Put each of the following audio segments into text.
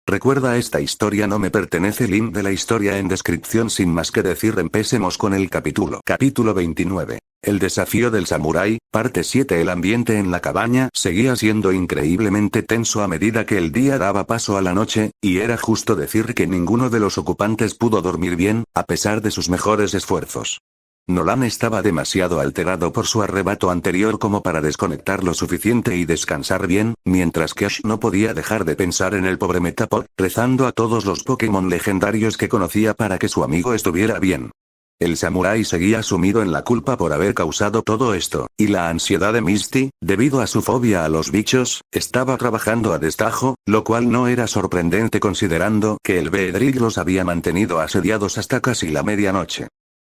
Recuerda, esta historia no me pertenece. Link de la historia en descripción. Sin más que decir, empecemos con el capítulo. Capítulo 29. El desafío del samurái, parte 7. El ambiente en la cabaña seguía siendo increíblemente tenso a medida que el día daba paso a la noche, y era justo decir que ninguno de los ocupantes pudo dormir bien, a pesar de sus mejores esfuerzos. Nolan estaba demasiado alterado por su arrebato anterior como para desconectar lo suficiente y descansar bien, mientras que Ash no podía dejar de pensar en el pobre Metapod, rezando a todos los Pokémon legendarios que conocía para que su amigo estuviera bien. El samurái seguía sumido en la culpa por haber causado todo esto, y la ansiedad de Misty, debido a su fobia a los bichos, estaba trabajando a destajo, lo cual no era sorprendente considerando que el Beedrill los había mantenido asediados hasta casi la medianoche.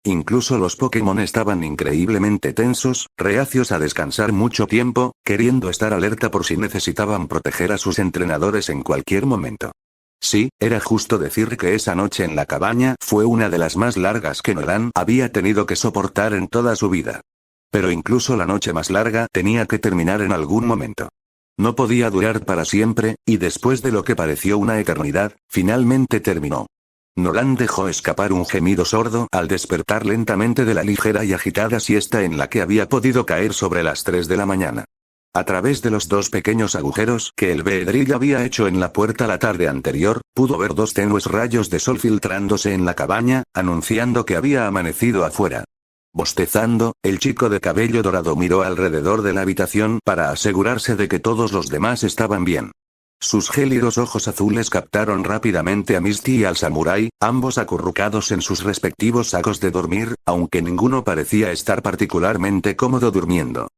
Incluso los Pokémon estaban increíblemente tensos, reacios a descansar mucho tiempo, queriendo estar alerta por si necesitaban proteger a sus entrenadores en cualquier momento. Sí, era justo decir que esa noche en la cabaña fue una de las más largas que Nolan había tenido que soportar en toda su vida. Pero incluso la noche más larga tenía que terminar en algún momento. No podía durar para siempre, y después de lo que pareció una eternidad, finalmente terminó. Nolan dejó escapar un gemido sordo al despertar lentamente de la ligera y agitada siesta en la que había podido caer sobre las 3 de la mañana. A través de los 2 pequeños agujeros que el Beedrill había hecho en la puerta la tarde anterior, pudo ver 2 tenues rayos de sol filtrándose en la cabaña, anunciando que había amanecido afuera. Bostezando, el chico de cabello dorado miró alrededor de la habitación para asegurarse de que todos los demás estaban bien. Sus gélidos ojos azules captaron rápidamente a Misty y al samurái, ambos acurrucados en sus respectivos sacos de dormir, aunque ninguno parecía estar particularmente cómodo durmiendo.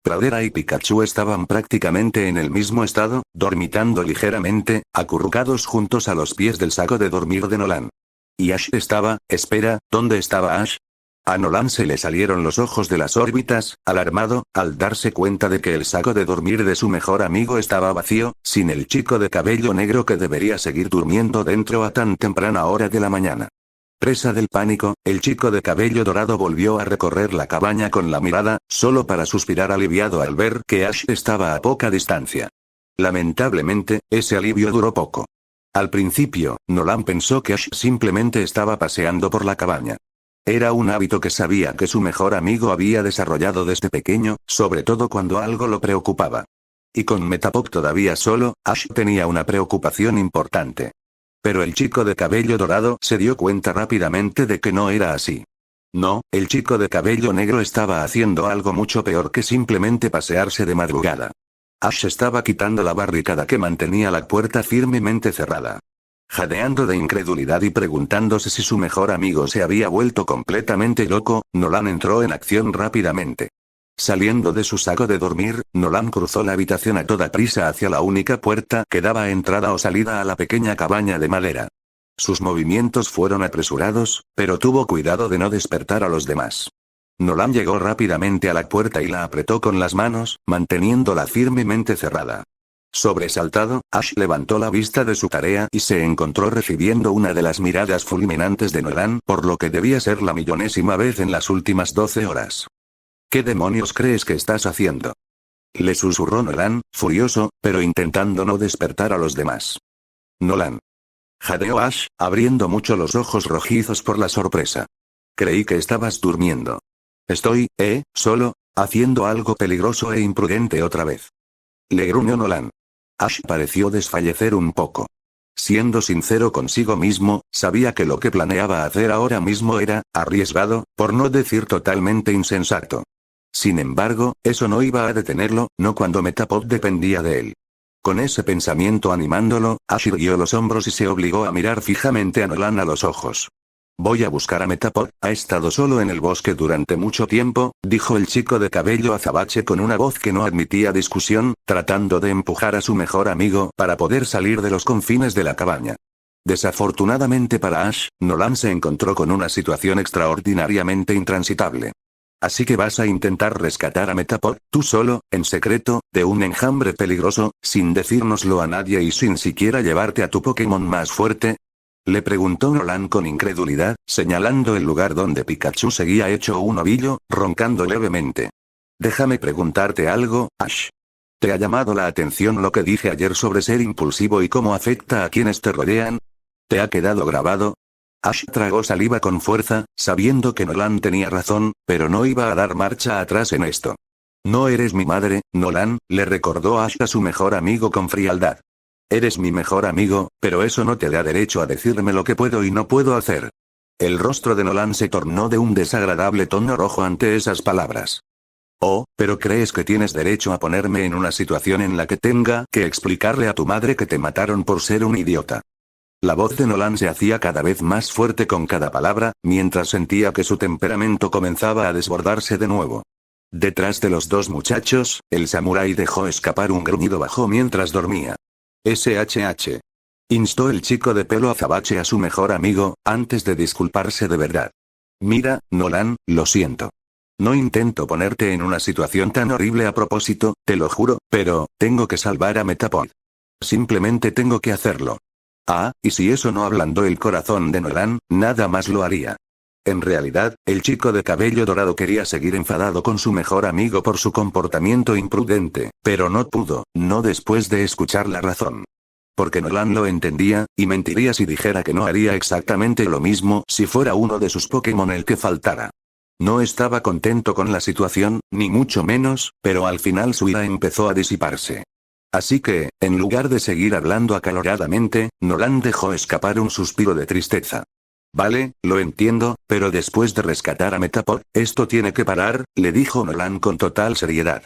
Pradera y Pikachu estaban prácticamente en el mismo estado, dormitando ligeramente, acurrucados juntos a los pies del saco de dormir de Nolan. Y Ash estaba, espera, ¿dónde estaba Ash? A Nolan se le salieron los ojos de las órbitas, alarmado, al darse cuenta de que el saco de dormir de su mejor amigo estaba vacío, sin el chico de cabello negro que debería seguir durmiendo dentro a tan temprana hora de la mañana. Presa del pánico, el chico de cabello dorado volvió a recorrer la cabaña con la mirada, solo para suspirar aliviado al ver que Ash estaba a poca distancia. Lamentablemente, ese alivio duró poco. Al principio, Nolan pensó que Ash simplemente estaba paseando por la cabaña. Era un hábito que sabía que su mejor amigo había desarrollado desde pequeño, sobre todo cuando algo lo preocupaba. Y con Metapod todavía solo, Ash tenía una preocupación importante. Pero el chico de cabello dorado se dio cuenta rápidamente de que no era así. No, el chico de cabello negro estaba haciendo algo mucho peor que simplemente pasearse de madrugada. Ash estaba quitando la barricada que mantenía la puerta firmemente cerrada. Jadeando de incredulidad y preguntándose si su mejor amigo se había vuelto completamente loco, Nolan entró en acción rápidamente. Saliendo de su saco de dormir, Nolan cruzó la habitación a toda prisa hacia la única puerta que daba entrada o salida a la pequeña cabaña de madera. Sus movimientos fueron apresurados, pero tuvo cuidado de no despertar a los demás. Nolan llegó rápidamente a la puerta y la apretó con las manos, manteniéndola firmemente cerrada. Sobresaltado, Ash levantó la vista de su tarea y se encontró recibiendo una de las miradas fulminantes de Nolan, por lo que debía ser la millonésima vez en las últimas 12 horas. ¿Qué demonios crees que estás haciendo?, le susurró Nolan, furioso, pero intentando no despertar a los demás. Nolan. Jadeó Ash, abriendo mucho los ojos rojizos por la sorpresa. Creí que estabas durmiendo. Estoy, solo, haciendo algo peligroso e imprudente otra vez. Le gruñó Nolan. Ash pareció desfallecer un poco. Siendo sincero consigo mismo, sabía que lo que planeaba hacer ahora mismo era arriesgado, por no decir totalmente insensato. Sin embargo, eso no iba a detenerlo, no cuando Metapod dependía de él. Con ese pensamiento animándolo, Ash irguió los hombros y se obligó a mirar fijamente a Nolan a los ojos. Voy a buscar a Metapod, ha estado solo en el bosque durante mucho tiempo, dijo el chico de cabello azabache con una voz que no admitía discusión, tratando de empujar a su mejor amigo para poder salir de los confines de la cabaña. Desafortunadamente para Ash, Nolan se encontró con una situación extraordinariamente intransitable. Así que vas a intentar rescatar a Metapod, tú solo, en secreto, de un enjambre peligroso, sin decírnoslo a nadie y sin siquiera llevarte a tu Pokémon más fuerte. Le preguntó Nolan con incredulidad, señalando el lugar donde Pikachu seguía hecho un ovillo, roncando levemente. Déjame preguntarte algo, Ash. ¿Te ha llamado la atención lo que dije ayer sobre ser impulsivo y cómo afecta a quienes te rodean? ¿Te ha quedado grabado? Ash tragó saliva con fuerza, sabiendo que Nolan tenía razón, pero no iba a dar marcha atrás en esto. No eres mi madre, Nolan, le recordó Ash a su mejor amigo con frialdad. Eres mi mejor amigo, pero eso no te da derecho a decirme lo que puedo y no puedo hacer. El rostro de Nolan se tornó de un desagradable tono rojo ante esas palabras. Oh, pero ¿crees que tienes derecho a ponerme en una situación en la que tenga que explicarle a tu madre que te mataron por ser un idiota? La voz de Nolan se hacía cada vez más fuerte con cada palabra, mientras sentía que su temperamento comenzaba a desbordarse de nuevo. Detrás de los dos muchachos, el samurái dejó escapar un gruñido bajo mientras dormía. SHH. Instó el chico de pelo azabache a su mejor amigo, antes de disculparse de verdad. Mira, Nolan, lo siento. No intento ponerte en una situación tan horrible a propósito, te lo juro, pero, tengo que salvar a Metapod. Simplemente tengo que hacerlo. Ah, y si eso no ablandó el corazón de Nolan, nada más lo haría. En realidad, el chico de cabello dorado quería seguir enfadado con su mejor amigo por su comportamiento imprudente, pero no pudo, no después de escuchar la razón. Porque Nolan lo entendía, y mentiría si dijera que no haría exactamente lo mismo si fuera uno de sus Pokémon el que faltara. No estaba contento con la situación, ni mucho menos, pero al final su ira empezó a disiparse. Así que, en lugar de seguir hablando acaloradamente, Nolan dejó escapar un suspiro de tristeza. Vale, lo entiendo, pero después de rescatar a Metapod, esto tiene que parar, le dijo Nolan con total seriedad.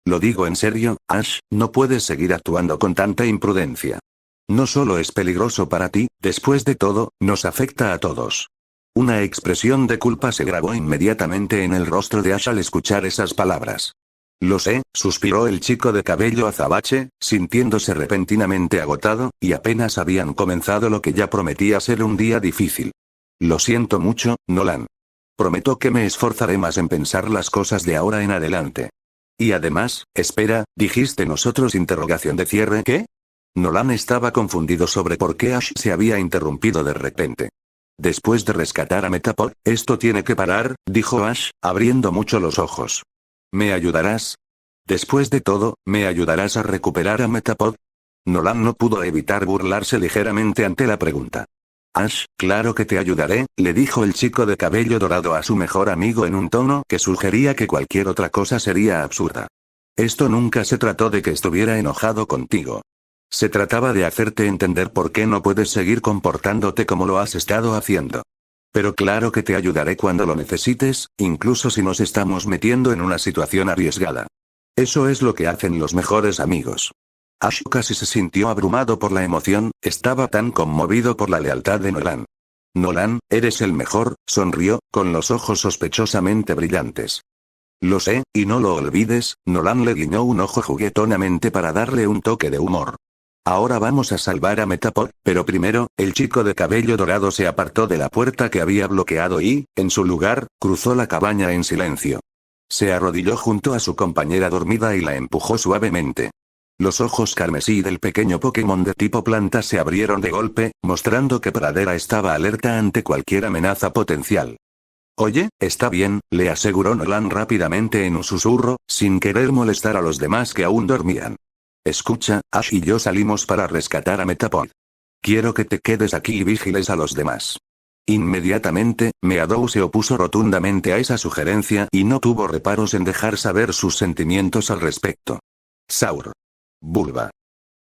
Lo digo en serio, Ash, no puedes seguir actuando con tanta imprudencia. No solo es peligroso para ti, después de todo, nos afecta a todos. Una expresión de culpa se grabó inmediatamente en el rostro de Ash al escuchar esas palabras. Lo sé, suspiró el chico de cabello azabache, sintiéndose repentinamente agotado, y apenas habían comenzado lo que ya prometía ser un día difícil. Lo siento mucho, Nolan. Prometo que me esforzaré más en pensar las cosas de ahora en adelante. Y además, espera, dijiste nosotros interrogación de cierre, ¿qué? Nolan estaba confundido sobre por qué Ash se había interrumpido de repente. Después de rescatar a Metapod, esto tiene que parar, dijo Ash, abriendo mucho los ojos. ¿Me ayudarás? Después de todo, ¿me ayudarás a recuperar a Metapod? Nolan no pudo evitar burlarse ligeramente ante la pregunta. Ash, claro que te ayudaré, le dijo el chico de cabello dorado a su mejor amigo en un tono que sugería que cualquier otra cosa sería absurda. Esto nunca se trató de que estuviera enojado contigo. Se trataba de hacerte entender por qué no puedes seguir comportándote como lo has estado haciendo. Pero claro que te ayudaré cuando lo necesites, incluso si nos estamos metiendo en una situación arriesgada. Eso es lo que hacen los mejores amigos. Ash casi se sintió abrumado por la emoción, estaba tan conmovido por la lealtad de Nolan. Nolan, eres el mejor, sonrió, con los ojos sospechosamente brillantes. Lo sé, y no lo olvides, Nolan le guiñó un ojo juguetonamente para darle un toque de humor. Ahora vamos a salvar a Metapod, pero primero, el chico de cabello dorado se apartó de la puerta que había bloqueado y, en su lugar, cruzó la cabaña en silencio. Se arrodilló junto a su compañera dormida y la empujó suavemente. Los ojos carmesí del pequeño Pokémon de tipo planta se abrieron de golpe, mostrando que Pradera estaba alerta ante cualquier amenaza potencial. Oye, está bien, le aseguró Nolan rápidamente en un susurro, sin querer molestar a los demás que aún dormían. Escucha, Ash y yo salimos para rescatar a Metapod. Quiero que te quedes aquí y vigiles a los demás. Inmediatamente, Meadow se opuso rotundamente a esa sugerencia y no tuvo reparos en dejar saber sus sentimientos al respecto. Saur. Bulba.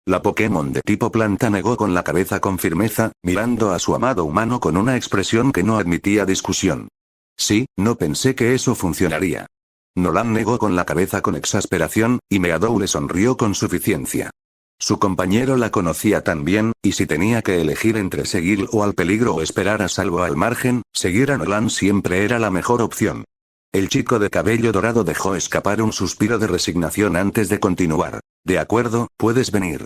La Pokémon de tipo planta negó con la cabeza con firmeza, mirando a su amado humano con una expresión que no admitía discusión. Sí, no pensé que eso funcionaría. Nolan negó con la cabeza con exasperación, y Meadow le sonrió con suficiencia. Su compañero la conocía tan bien, y si tenía que elegir entre seguir o al peligro o esperar a salvo al margen, seguir a Nolan siempre era la mejor opción. El chico de cabello dorado dejó escapar un suspiro de resignación antes de continuar. De acuerdo, puedes venir.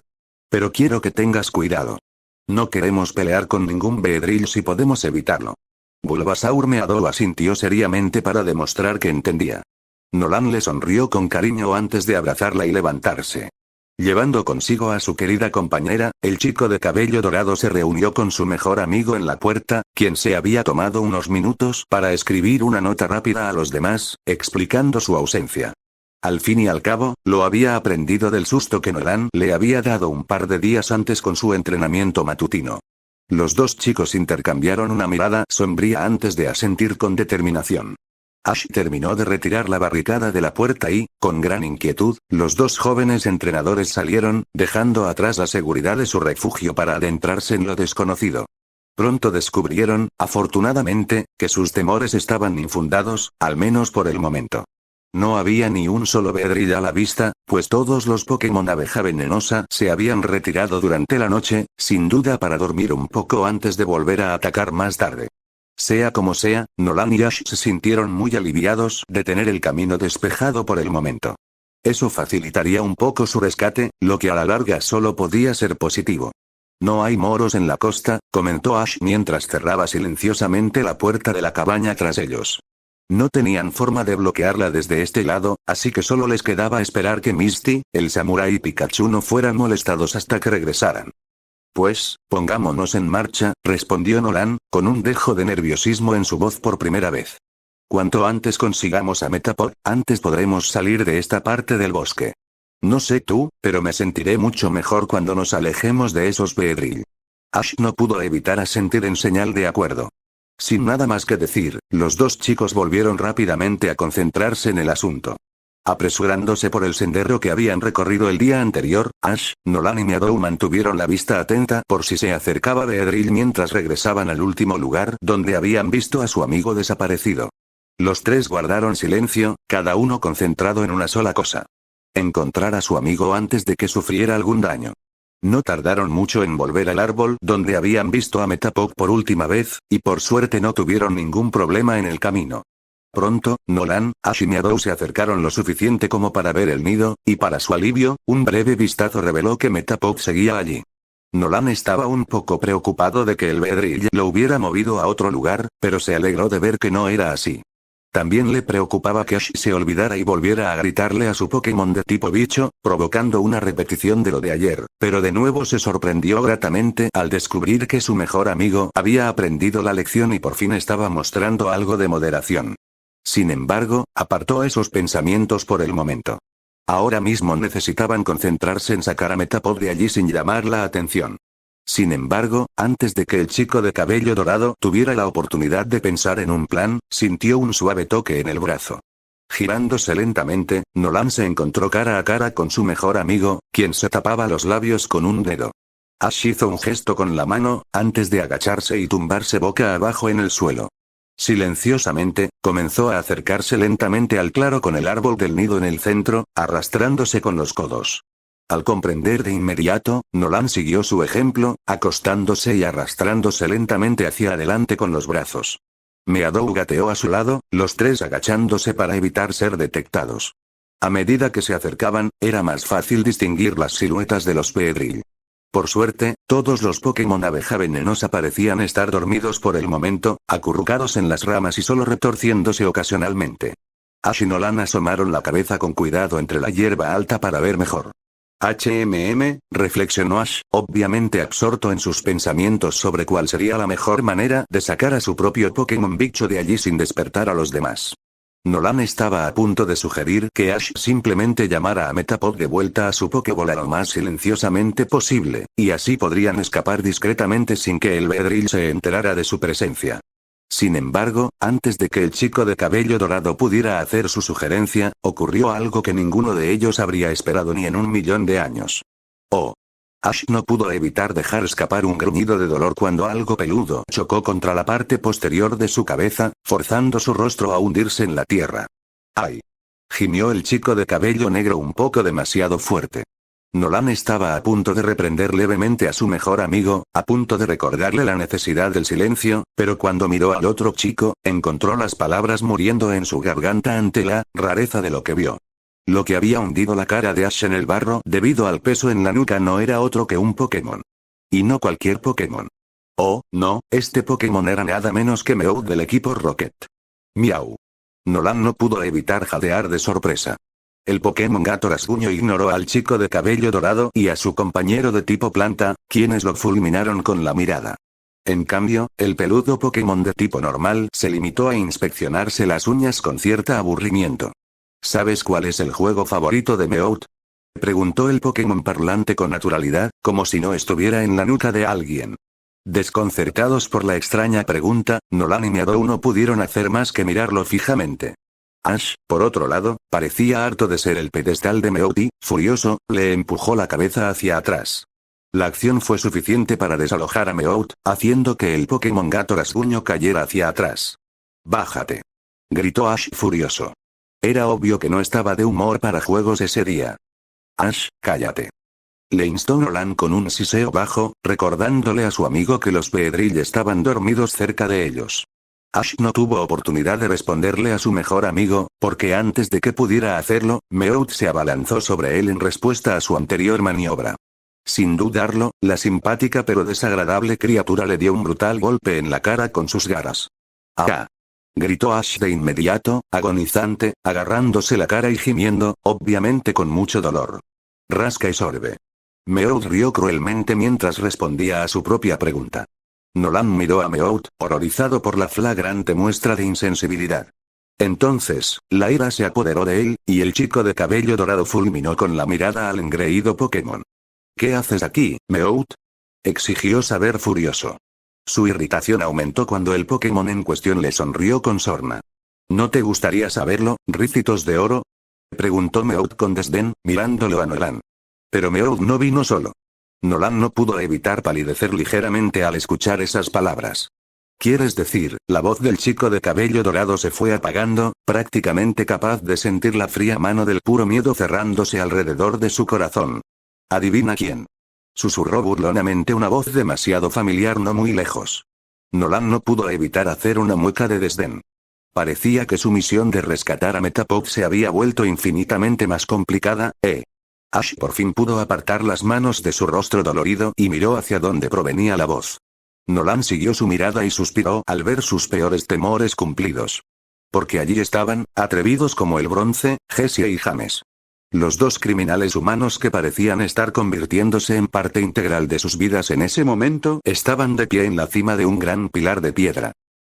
Pero quiero que tengas cuidado. No queremos pelear con ningún Beedrill si podemos evitarlo. Bulbasaur Meadow asintió seriamente para demostrar que entendía. Nolan le sonrió con cariño antes de abrazarla y levantarse. Llevando consigo a su querida compañera, el chico de cabello dorado se reunió con su mejor amigo en la puerta, quien se había tomado unos minutos para escribir una nota rápida a los demás, explicando su ausencia. Al fin y al cabo, lo había aprendido del susto que Nolan le había dado un par de días antes con su entrenamiento matutino. Los dos chicos intercambiaron una mirada sombría antes de asentir con determinación. Ash terminó de retirar la barricada de la puerta y, con gran inquietud, los dos jóvenes entrenadores salieron, dejando atrás la seguridad de su refugio para adentrarse en lo desconocido. Pronto descubrieron, afortunadamente, que sus temores estaban infundados, al menos por el momento. No había ni un solo Beedrill a la vista, pues todos los Pokémon abeja venenosa se habían retirado durante la noche, sin duda para dormir un poco antes de volver a atacar más tarde. Sea como sea, Nolan y Ash se sintieron muy aliviados de tener el camino despejado por el momento. Eso facilitaría un poco su rescate, lo que a la larga solo podía ser positivo. No hay moros en la costa, comentó Ash mientras cerraba silenciosamente la puerta de la cabaña tras ellos. No tenían forma de bloquearla desde este lado, así que solo les quedaba esperar que Misty, el samurái y Pikachu no fueran molestados hasta que regresaran. Pues, pongámonos en marcha, respondió Nolan, con un dejo de nerviosismo en su voz por primera vez. Cuanto antes consigamos a Metapod, antes podremos salir de esta parte del bosque. No sé tú, pero me sentiré mucho mejor cuando nos alejemos de esos Beedrill. Ash no pudo evitar asentir en señal de acuerdo. Sin nada más que decir, los dos chicos volvieron rápidamente a concentrarse en el asunto. Apresurándose por el sendero que habían recorrido el día anterior, Ash, Nolan y Meadow mantuvieron la vista atenta por si se acercaba Beedrill mientras regresaban al último lugar donde habían visto a su amigo desaparecido. Los tres guardaron silencio, cada uno concentrado en una sola cosa: encontrar a su amigo antes de que sufriera algún daño. No tardaron mucho en volver al árbol donde habían visto a Metapod por última vez, y por suerte no tuvieron ningún problema en el camino. Pronto, Nolan, Ash y Meadow se acercaron lo suficiente como para ver el nido, y para su alivio, un breve vistazo reveló que Metapod seguía allí. Nolan estaba un poco preocupado de que el Beedrill lo hubiera movido a otro lugar, pero se alegró de ver que no era así. También le preocupaba que Ash se olvidara y volviera a gritarle a su Pokémon de tipo bicho, provocando una repetición de lo de ayer, pero de nuevo se sorprendió gratamente al descubrir que su mejor amigo había aprendido la lección y por fin estaba mostrando algo de moderación. Sin embargo, apartó esos pensamientos por el momento. Ahora mismo necesitaban concentrarse en sacar a Metapod de allí sin llamar la atención. Sin embargo, antes de que el chico de cabello dorado tuviera la oportunidad de pensar en un plan, sintió un suave toque en el brazo. Girándose lentamente, Nolan se encontró cara a cara con su mejor amigo, quien se tapaba los labios con un dedo. Ash hizo un gesto con la mano, antes de agacharse y tumbarse boca abajo en el suelo. Silenciosamente, comenzó a acercarse lentamente al claro con el árbol del nido en el centro, arrastrándose con los codos. Al comprender de inmediato, Nolan siguió su ejemplo, acostándose y arrastrándose lentamente hacia adelante con los brazos. Meadow gateó a su lado, los tres agachándose para evitar ser detectados. A medida que se acercaban, era más fácil distinguir las siluetas de los Beedrill. Por suerte, todos los Pokémon abeja venenosa parecían estar dormidos por el momento, acurrucados en las ramas y solo retorciéndose ocasionalmente. Ash y Nolan asomaron la cabeza con cuidado entre la hierba alta para ver mejor. Reflexionó Ash, obviamente absorto en sus pensamientos sobre cuál sería la mejor manera de sacar a su propio Pokémon bicho de allí sin despertar a los demás. Nolan estaba a punto de sugerir que Ash simplemente llamara a Metapod de vuelta a su Pokébola lo más silenciosamente posible, y así podrían escapar discretamente sin que el Beedrill se enterara de su presencia. Sin embargo, antes de que el chico de cabello dorado pudiera hacer su sugerencia, ocurrió algo que ninguno de ellos habría esperado ni en 1.000.000 de años. ¡Oh! Ash no pudo evitar dejar escapar un gruñido de dolor cuando algo peludo chocó contra la parte posterior de su cabeza, forzando su rostro a hundirse en la tierra. ¡Ay! Gimió el chico de cabello negro un poco demasiado fuerte. Nolan estaba a punto de reprender levemente a su mejor amigo, a punto de recordarle la necesidad del silencio, pero cuando miró al otro chico, encontró las palabras muriendo en su garganta ante la rareza de lo que vio. Lo que había hundido la cara de Ash en el barro debido al peso en la nuca no era otro que un Pokémon. Y no cualquier Pokémon. Oh, no, este Pokémon era nada menos que Meowth del equipo Rocket. Miau. Nolan no pudo evitar jadear de sorpresa. El Pokémon gato rasguño ignoró al chico de cabello dorado y a su compañero de tipo planta, quienes lo fulminaron con la mirada. En cambio, el peludo Pokémon de tipo normal se limitó a inspeccionarse las uñas con cierto aburrimiento. ¿Sabes cuál es el juego favorito de Meowth? Preguntó el Pokémon parlante con naturalidad, como si no estuviera en la nuca de alguien. Desconcertados por la extraña pregunta, Nolan y Meadow no pudieron hacer más que mirarlo fijamente. Ash, por otro lado, parecía harto de ser el pedestal de Meowth y, furioso, le empujó la cabeza hacia atrás. La acción fue suficiente para desalojar a Meowth, haciendo que el Pokémon gato rasguño cayera hacia atrás. «¡Bájate!», gritó Ash furioso. Era obvio que no estaba de humor para juegos ese día. «Ash, cállate», le instó Nolan con un siseo bajo, recordándole a su amigo que los Beedrill estaban dormidos cerca de ellos. Ash no tuvo oportunidad de responderle a su mejor amigo, porque antes de que pudiera hacerlo, Meowth se abalanzó sobre él en respuesta a su anterior maniobra. Sin dudarlo, la simpática pero desagradable criatura le dio un brutal golpe en la cara con sus garras. «¡Ah!», gritó Ash de inmediato, agonizante, agarrándose la cara y gimiendo, obviamente con mucho dolor. «Rasca y sorbe». Meowth rió cruelmente mientras respondía a su propia pregunta. Nolan miró a Meowth, horrorizado por la flagrante muestra de insensibilidad. Entonces, la ira se apoderó de él, y el chico de cabello dorado fulminó con la mirada al engreído Pokémon. «¿Qué haces aquí, Meowth?», exigió saber furioso. Su irritación aumentó cuando el Pokémon en cuestión le sonrió con sorna. «¿No te gustaría saberlo, Ricitos de Oro?», preguntó Meowth con desdén, mirándolo a Nolan. Pero Meowth no vino solo. Nolan no pudo evitar palidecer ligeramente al escuchar esas palabras. «¿Quieres decir?», la voz del chico de cabello dorado se fue apagando, prácticamente capaz de sentir la fría mano del puro miedo cerrándose alrededor de su corazón. «¿Adivina quién?», susurró burlonamente una voz demasiado familiar no muy lejos. Nolan no pudo evitar hacer una mueca de desdén. Parecía que su misión de rescatar a Metapod se había vuelto infinitamente más complicada, Ash por fin pudo apartar las manos de su rostro dolorido y miró hacia donde provenía la voz. Nolan siguió su mirada y suspiró al ver sus peores temores cumplidos. Porque allí estaban, atrevidos como el bronce, Jessie y James. Los dos criminales humanos que parecían estar convirtiéndose en parte integral de sus vidas en ese momento estaban de pie en la cima de un gran pilar de piedra.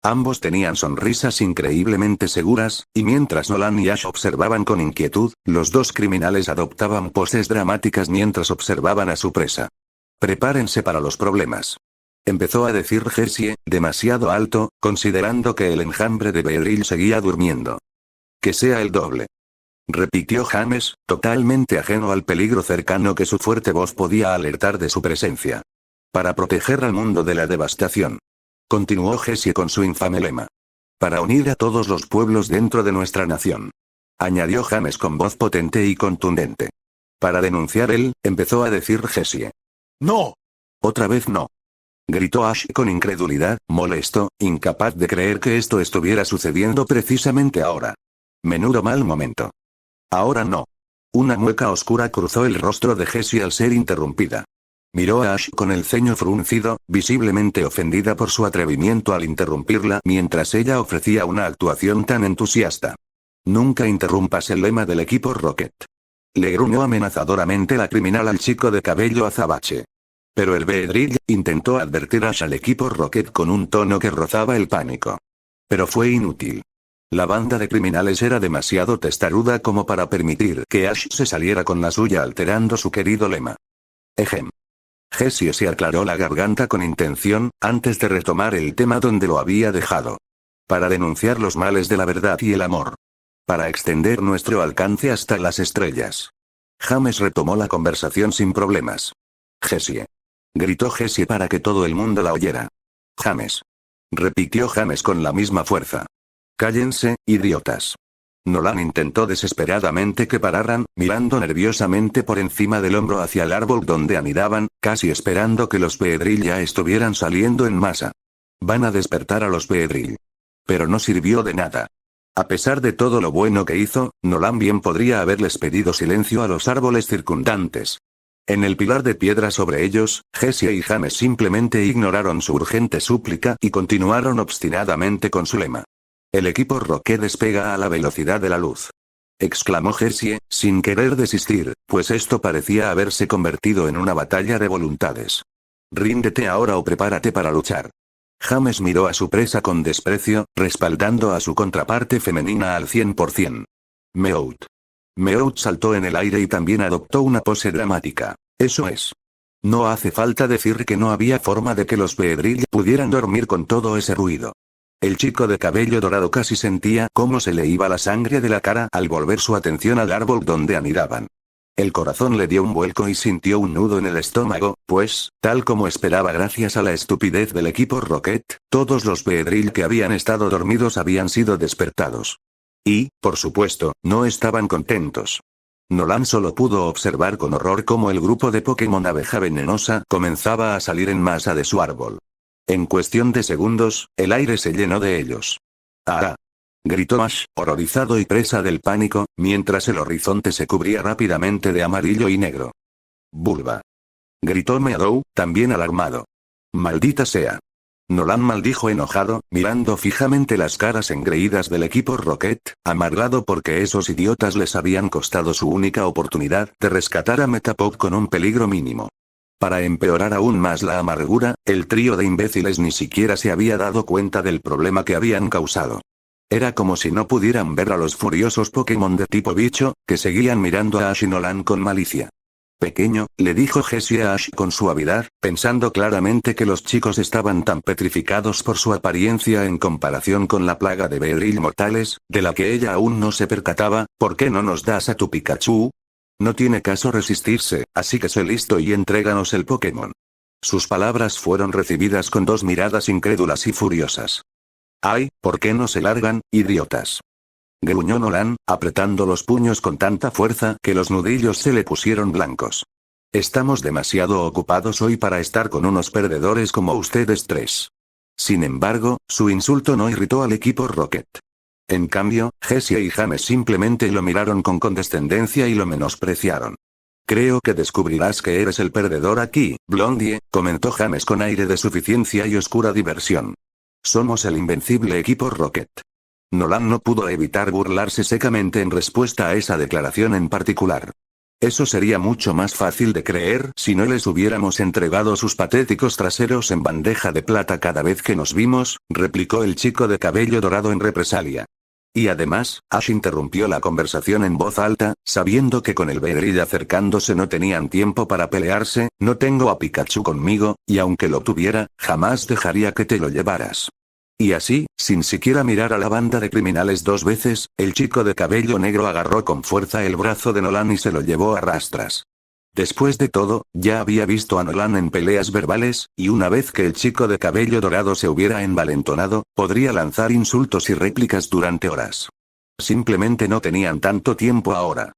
Ambos tenían sonrisas increíblemente seguras, y mientras Nolan y Ash observaban con inquietud, los dos criminales adoptaban poses dramáticas mientras observaban a su presa. «Prepárense para los problemas», empezó a decir Jessie, demasiado alto, considerando que el enjambre de Beedrill seguía durmiendo. «Que sea el doble», repitió James, totalmente ajeno al peligro cercano que su fuerte voz podía alertar de su presencia. «Para proteger al mundo de la devastación», continuó Jessie con su infame lema. «Para unir a todos los pueblos dentro de nuestra nación», añadió James con voz potente y contundente. «Para denunciar él», empezó a decir Jessie. «¡No! Otra vez no», gritó Ash con incredulidad, molesto, incapaz de creer que esto estuviera sucediendo precisamente ahora. Menudo mal momento. «Ahora no». Una mueca oscura cruzó el rostro de Jessie al ser interrumpida. Miró a Ash con el ceño fruncido, visiblemente ofendida por su atrevimiento al interrumpirla mientras ella ofrecía una actuación tan entusiasta. «Nunca interrumpas el lema del equipo Rocket», le gruñó amenazadoramente la criminal al chico de cabello azabache. Pero el Beedrill intentó advertir a Ash al equipo Rocket con un tono que rozaba el pánico. Pero fue inútil. La banda de criminales era demasiado testaruda como para permitir que Ash se saliera con la suya alterando su querido lema. Ejem. Jessie se aclaró la garganta con intención, antes de retomar el tema donde lo había dejado. «Para denunciar los males de la verdad y el amor. Para extender nuestro alcance hasta las estrellas». James retomó la conversación sin problemas. «Jessie», gritó Jessie para que todo el mundo la oyera. «James», repitió James con la misma fuerza. «Cállense, idiotas». Nolan intentó desesperadamente que pararan, mirando nerviosamente por encima del hombro hacia el árbol donde anidaban, casi esperando que los Beedrill ya estuvieran saliendo en masa. «Van a despertar a los Beedrill». Pero no sirvió de nada. A pesar de todo lo bueno que hizo, Nolan bien podría haberles pedido silencio a los árboles circundantes. En el pilar de piedra sobre ellos, Jessie y James simplemente ignoraron su urgente súplica y continuaron obstinadamente con su lema. «El equipo Rocket despega a la velocidad de la luz», exclamó Jessie, sin querer desistir, pues esto parecía haberse convertido en una batalla de voluntades. «Ríndete ahora o prepárate para luchar». James miró a su presa con desprecio, respaldando a su contraparte femenina al 100%. Meowth. Meowth saltó en el aire y también adoptó una pose dramática. Eso es. No hace falta decir que no había forma de que los Beedrill pudieran dormir con todo ese ruido. El chico de cabello dorado casi sentía cómo se le iba la sangre de la cara al volver su atención al árbol donde anidaban. El corazón le dio un vuelco y sintió un nudo en el estómago, pues, tal como esperaba gracias a la estupidez del equipo Rocket, todos los Beedrill que habían estado dormidos habían sido despertados. Y, por supuesto, no estaban contentos. Nolan solo pudo observar con horror cómo el grupo de Pokémon abeja venenosa comenzaba a salir en masa de su árbol. En cuestión de segundos, el aire se llenó de ellos. ¡Ah! Gritó Ash, horrorizado y presa del pánico, mientras el horizonte se cubría rápidamente de amarillo y negro. ¡Bulba! Gritó Meadow, también alarmado. ¡Maldita sea! Nolan maldijo enojado, mirando fijamente las caras engreídas del equipo Rocket, amargado porque esos idiotas les habían costado su única oportunidad de rescatar a Metapod con un peligro mínimo. Para empeorar aún más la amargura, el trío de imbéciles ni siquiera se había dado cuenta del problema que habían causado. Era como si no pudieran ver a los furiosos Pokémon de tipo bicho, que seguían mirando a Ash y Nolan con malicia. Pequeño, le dijo Jessie a Ash con suavidad, pensando claramente que los chicos estaban tan petrificados por su apariencia en comparación con la plaga de Beedrill mortales, de la que ella aún no se percataba. ¿Por qué no nos das a tu Pikachu? No tiene caso resistirse, así que sé listo y entréganos el Pokémon. Sus palabras fueron recibidas con dos miradas incrédulas y furiosas. ¡Ay, por qué no se largan, idiotas! Gruñó Nolan, apretando los puños con tanta fuerza que los nudillos se le pusieron blancos. Estamos demasiado ocupados hoy para estar con unos perdedores como ustedes tres. Sin embargo, su insulto no irritó al equipo Rocket. En cambio, Jessie y James simplemente lo miraron con condescendencia y lo menospreciaron. Creo que descubrirás que eres el perdedor aquí, Blondie, comentó James con aire de suficiencia y oscura diversión. Somos el invencible equipo Rocket. Nolan no pudo evitar burlarse secamente en respuesta a esa declaración en particular. Eso sería mucho más fácil de creer si no les hubiéramos entregado sus patéticos traseros en bandeja de plata cada vez que nos vimos, replicó el chico de cabello dorado en represalia. Y además, Ash interrumpió la conversación en voz alta, sabiendo que con el Beedrill acercándose no tenían tiempo para pelearse. No tengo a Pikachu conmigo, y aunque lo tuviera, jamás dejaría que te lo llevaras. Y así, sin siquiera mirar a la banda de criminales dos veces, el chico de cabello negro agarró con fuerza el brazo de Nolan y se lo llevó a rastras. Después de todo, ya había visto a Nolan en peleas verbales, y una vez que el chico de cabello dorado se hubiera envalentonado, podría lanzar insultos y réplicas durante horas. Simplemente no tenían tanto tiempo ahora.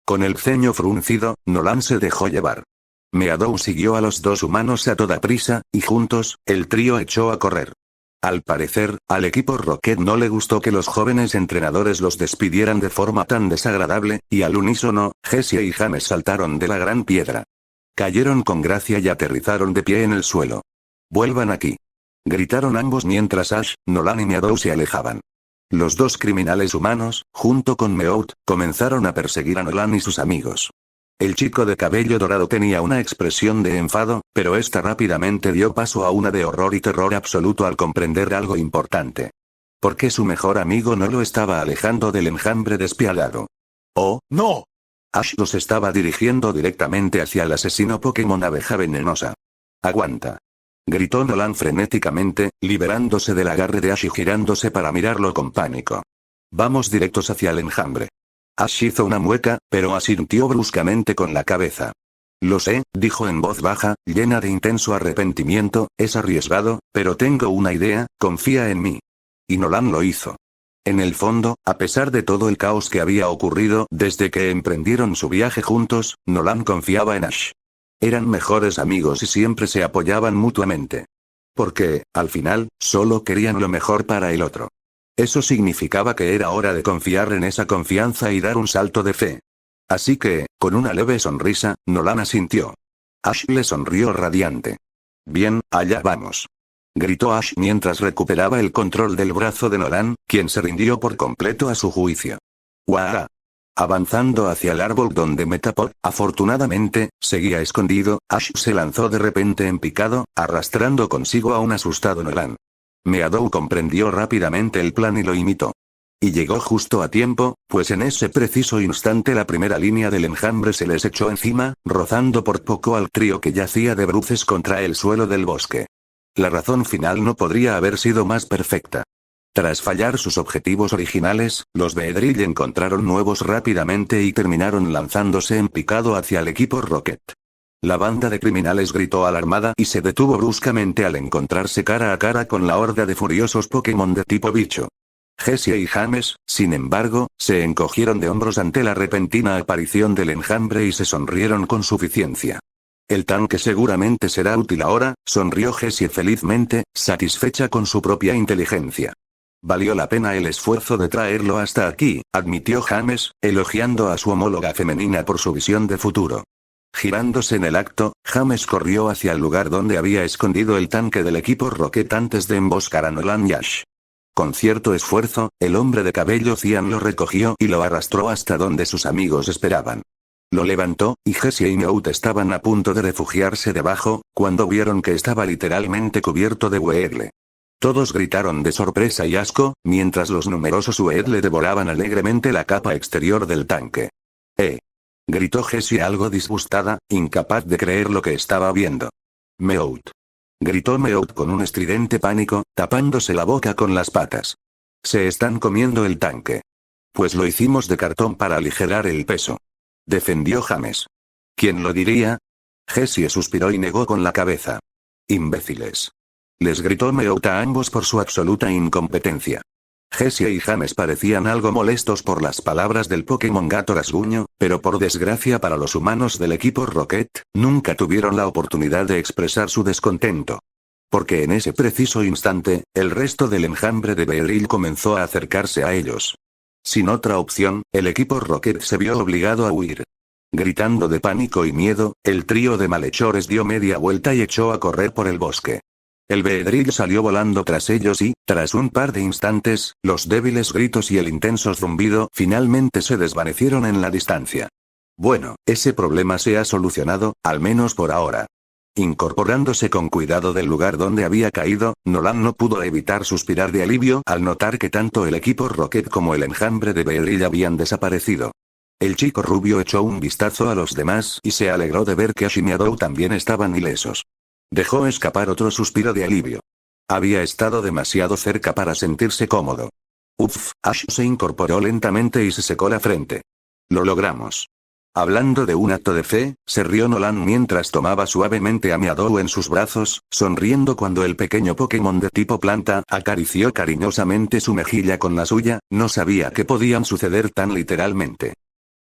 Con el ceño fruncido, Nolan se dejó llevar. Meadow siguió a los dos humanos a toda prisa, y juntos, el trío echó a correr. Al parecer, al equipo Rocket no le gustó que los jóvenes entrenadores los despidieran de forma tan desagradable, y al unísono, Jessie y James saltaron de la gran piedra. Cayeron con gracia y aterrizaron de pie en el suelo. «¡Vuelvan aquí!», gritaron ambos mientras Ash, Nolan y Meadow se alejaban. Los dos criminales humanos, junto con Meowth, comenzaron a perseguir a Nolan y sus amigos. El chico de cabello dorado tenía una expresión de enfado, pero esta rápidamente dio paso a una de horror y terror absoluto al comprender algo importante. ¿Por qué su mejor amigo no lo estaba alejando del enjambre despiadado? ¡Oh, no! Ash los estaba dirigiendo directamente hacia el asesino Pokémon abeja venenosa. ¡Aguanta!, gritó Nolan frenéticamente, liberándose del agarre de Ash y girándose para mirarlo con pánico. Vamos directos hacia el enjambre. Ash hizo una mueca, pero asintió bruscamente con la cabeza. Lo sé, dijo en voz baja, llena de intenso arrepentimiento, es arriesgado, pero tengo una idea, confía en mí. Y Nolan lo hizo. En el fondo, a pesar de todo el caos que había ocurrido desde que emprendieron su viaje juntos, Nolan confiaba en Ash. Eran mejores amigos y siempre se apoyaban mutuamente. Porque, al final, solo querían lo mejor para el otro. Eso significaba que era hora de confiar en esa confianza y dar un salto de fe. Así que, con una leve sonrisa, Nolan asintió. Ash le sonrió radiante. Bien, allá vamos. Gritó Ash mientras recuperaba el control del brazo de Nolan, quien se rindió por completo a su juicio. ¡Guau! Avanzando hacia el árbol donde Metapod, afortunadamente, seguía escondido, Ash se lanzó de repente en picado, arrastrando consigo a un asustado Nolan. Meadow comprendió rápidamente el plan y lo imitó. Y llegó justo a tiempo, pues en ese preciso instante la primera línea del enjambre se les echó encima, rozando por poco al trío que yacía de bruces contra el suelo del bosque. La razón final no podría haber sido más perfecta. Tras fallar sus objetivos originales, los Beedrill encontraron nuevos rápidamente y terminaron lanzándose en picado hacia el equipo Rocket. La banda de criminales gritó alarmada y se detuvo bruscamente al encontrarse cara a cara con la horda de furiosos Pokémon de tipo bicho. Jessie y James, sin embargo, se encogieron de hombros ante la repentina aparición del enjambre y se sonrieron con suficiencia. El tanque seguramente será útil ahora, sonrió Jessie felizmente, satisfecha con su propia inteligencia. Valió la pena el esfuerzo de traerlo hasta aquí, admitió James, elogiando a su homóloga femenina por su visión de futuro. Girándose en el acto, James corrió hacia el lugar donde había escondido el tanque del equipo Rocket antes de emboscar a Nolan y Ash. Con cierto esfuerzo, el hombre de cabello cian lo recogió y lo arrastró hasta donde sus amigos esperaban. Lo levantó, y Jessie y Meowth estaban a punto de refugiarse debajo, cuando vieron que estaba literalmente cubierto de Weedle. Todos gritaron de sorpresa y asco, mientras los numerosos Weedle devoraban alegremente la capa exterior del tanque. Gritó Jessie algo disgustada, incapaz de creer lo que estaba viendo. Meowth. Gritó Meowth con un estridente pánico, tapándose la boca con las patas. Se están comiendo el tanque. Pues lo hicimos de cartón para aligerar el peso. Defendió James. ¿Quién lo diría? Jessie suspiró y negó con la cabeza. Imbéciles. Les gritó Meowth a ambos por su absoluta incompetencia. Jessie y James parecían algo molestos por las palabras del Pokémon gato rasguño, pero por desgracia para los humanos del equipo Rocket, nunca tuvieron la oportunidad de expresar su descontento. Porque en ese preciso instante, el resto del enjambre de Beedrill comenzó a acercarse a ellos. Sin otra opción, el equipo Rocket se vio obligado a huir. Gritando de pánico y miedo, el trío de malhechores dio media vuelta y echó a correr por el bosque. El Beedrill salió volando tras ellos y, tras un par de instantes, los débiles gritos y el intenso zumbido finalmente se desvanecieron en la distancia. Bueno, ese problema se ha solucionado, al menos por ahora. Incorporándose con cuidado del lugar donde había caído, Nolan no pudo evitar suspirar de alivio al notar que tanto el equipo Rocket como el enjambre de Beedrill habían desaparecido. El chico rubio echó un vistazo a los demás y se alegró de ver que Ash y Meowth también estaban ilesos. Dejó escapar otro suspiro de alivio. Había estado demasiado cerca para sentirse cómodo. Ash se incorporó lentamente y se secó la frente. Lo logramos. Hablando de un acto de fe, se rió Nolan mientras tomaba suavemente a Meowth en sus brazos, sonriendo cuando el pequeño Pokémon de tipo planta acarició cariñosamente su mejilla con la suya, no sabía que podían suceder tan literalmente.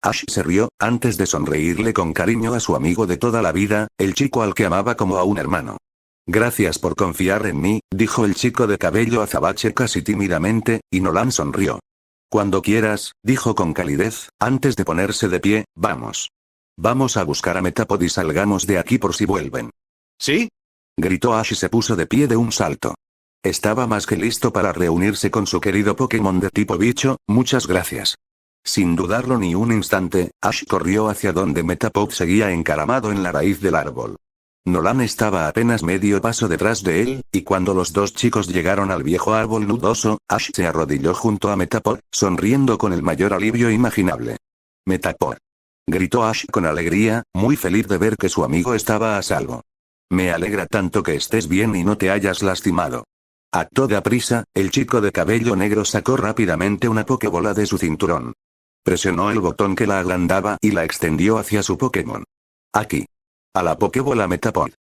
Ash se rió, antes de sonreírle con cariño a su amigo de toda la vida, el chico al que amaba como a un hermano. Gracias por confiar en mí, dijo el chico de cabello azabache casi tímidamente, y Nolan sonrió. Cuando quieras, dijo con calidez, antes de ponerse de pie, vamos. Vamos a buscar a Metapod y salgamos de aquí por si vuelven. ¿Sí? Gritó Ash y se puso de pie de un salto. Estaba más que listo para reunirse con su querido Pokémon de tipo bicho, muchas gracias. Sin dudarlo ni un instante, Ash corrió hacia donde Metapod seguía encaramado en la raíz del árbol. Nolan estaba apenas medio paso detrás de él, y cuando los dos chicos llegaron al viejo árbol nudoso, Ash se arrodilló junto a Metapod, sonriendo con el mayor alivio imaginable. Metapod. Gritó Ash con alegría, muy feliz de ver que su amigo estaba a salvo. Me alegra tanto que estés bien y no te hayas lastimado. A toda prisa, el chico de cabello negro sacó rápidamente una Pokébola de su cinturón. Presionó el botón que la agrandaba y la extendió hacia su Pokémon. Aquí. A la Pokébola Metapod.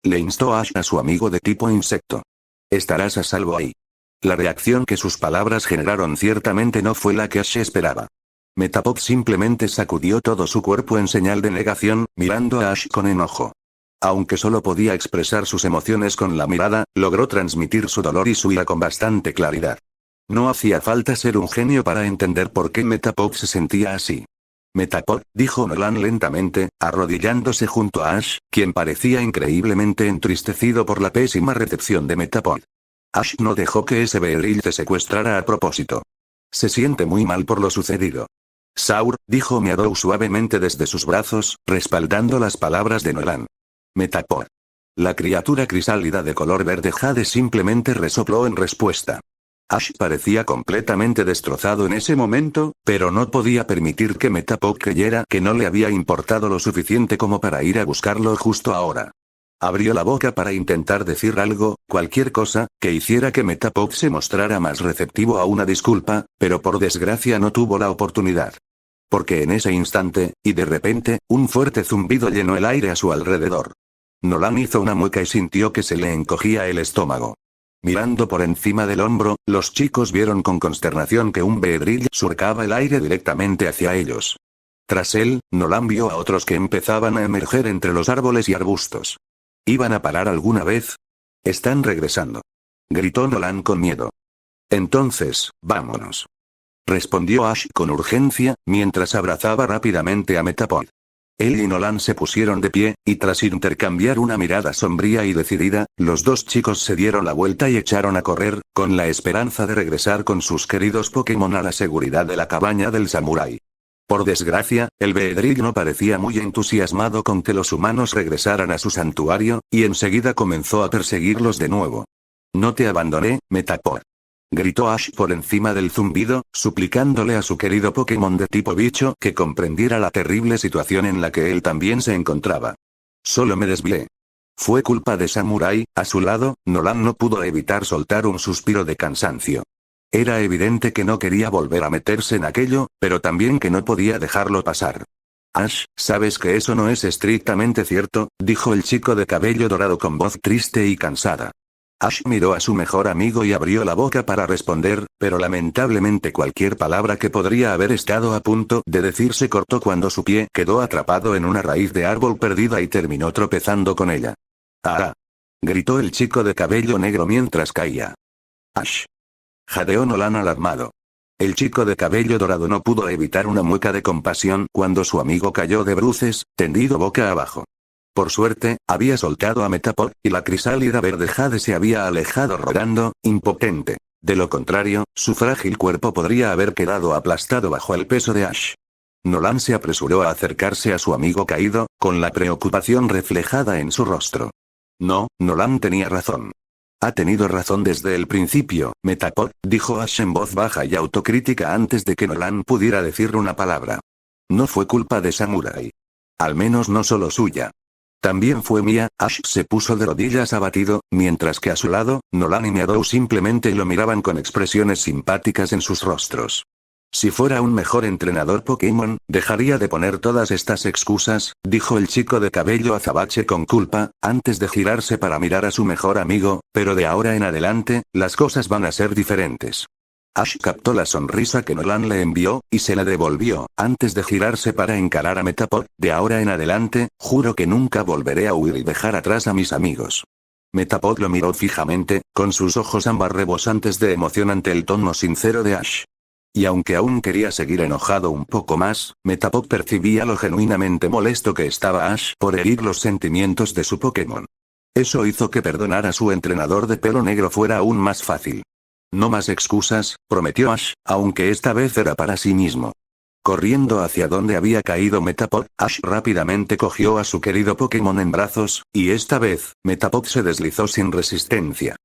Le instó Ash a su amigo de tipo insecto. Estarás a salvo ahí. La reacción que sus palabras generaron ciertamente no fue la que Ash esperaba. Metapod simplemente sacudió todo su cuerpo en señal de negación, mirando a Ash con enojo. Aunque solo podía expresar sus emociones con la mirada, logró transmitir su dolor y su ira con bastante claridad. No hacía falta ser un genio para entender por qué Metapod se sentía así. Metapod, dijo Nolan lentamente, arrodillándose junto a Ash, quien parecía increíblemente entristecido por la pésima recepción de Metapod. Ash no dejó que ese Beedrill te secuestrara a propósito. Se siente muy mal por lo sucedido. Saur, dijo Meowth suavemente desde sus brazos, respaldando las palabras de Nolan. Metapod. La criatura crisálida de color verde jade simplemente resopló en respuesta. Ash parecía completamente destrozado en ese momento, pero no podía permitir que Metapod creyera que no le había importado lo suficiente como para ir a buscarlo justo ahora. Abrió la boca para intentar decir algo, cualquier cosa, que hiciera que Metapod se mostrara más receptivo a una disculpa, pero por desgracia no tuvo la oportunidad. Porque en ese instante, y de repente, un fuerte zumbido llenó el aire a su alrededor. Nolan hizo una mueca y sintió que se le encogía el estómago. Mirando por encima del hombro, los chicos vieron con consternación que un Beedrill surcaba el aire directamente hacia ellos. Tras él, Nolan vio a otros que empezaban a emerger entre los árboles y arbustos. ¿Iban a parar alguna vez? Están regresando. Gritó Nolan con miedo. Entonces, vámonos. Respondió Ash con urgencia, mientras abrazaba rápidamente a Metapod. Él y Nolan se pusieron de pie, y tras intercambiar una mirada sombría y decidida, los dos chicos se dieron la vuelta y echaron a correr, con la esperanza de regresar con sus queridos Pokémon a la seguridad de la cabaña del samurái. Por desgracia, el Beedrill no parecía muy entusiasmado con que los humanos regresaran a su santuario, y enseguida comenzó a perseguirlos de nuevo. No te abandoné, Metapod. Gritó Ash por encima del zumbido, suplicándole a su querido Pokémon de tipo bicho que comprendiera la terrible situación en la que él también se encontraba. Solo me desvié. Fue culpa de Samurai. A su lado, Nolan no pudo evitar soltar un suspiro de cansancio. Era evidente que no quería volver a meterse en aquello, pero también que no podía dejarlo pasar. Ash, sabes que eso no es estrictamente cierto, dijo el chico de cabello dorado con voz triste y cansada. Ash miró a su mejor amigo y abrió la boca para responder, pero lamentablemente cualquier palabra que podría haber estado a punto de decir se cortó cuando su pie quedó atrapado en una raíz de árbol perdida y terminó tropezando con ella. ¡Ah! Gritó el chico de cabello negro mientras caía. ¡Ash! Jadeó Nolan alarmado. El chico de cabello dorado no pudo evitar una mueca de compasión cuando su amigo cayó de bruces, tendido boca abajo. Por suerte, había soltado a Metapod, y la crisálida verde Jade se había alejado rodando, impotente. De lo contrario, su frágil cuerpo podría haber quedado aplastado bajo el peso de Ash. Nolan se apresuró a acercarse a su amigo caído, con la preocupación reflejada en su rostro. No, Nolan tenía razón. Ha tenido razón desde el principio, Metapod, dijo Ash en voz baja y autocrítica antes de que Nolan pudiera decir una palabra. No fue culpa de Samurai. Al menos no solo suya. También fue mía. Ash se puso de rodillas abatido, mientras que a su lado, Nolan y Meadow simplemente lo miraban con expresiones simpáticas en sus rostros. Si fuera un mejor entrenador Pokémon, dejaría de poner todas estas excusas, dijo el chico de cabello azabache con culpa, antes de girarse para mirar a su mejor amigo, pero de ahora en adelante, las cosas van a ser diferentes. Ash captó la sonrisa que Nolan le envió, y se la devolvió, antes de girarse para encarar a Metapod. De ahora en adelante, juro que nunca volveré a huir y dejar atrás a mis amigos. Metapod lo miró fijamente, con sus ojos ámbar rebosantes de emoción ante el tono sincero de Ash. Y aunque aún quería seguir enojado un poco más, Metapod percibía lo genuinamente molesto que estaba Ash por herir los sentimientos de su Pokémon. Eso hizo que perdonar a su entrenador de pelo negro fuera aún más fácil. No más excusas, prometió Ash, aunque esta vez era para sí mismo. Corriendo hacia donde había caído Metapod, Ash rápidamente cogió a su querido Pokémon en brazos, y esta vez, Metapod se deslizó sin resistencia.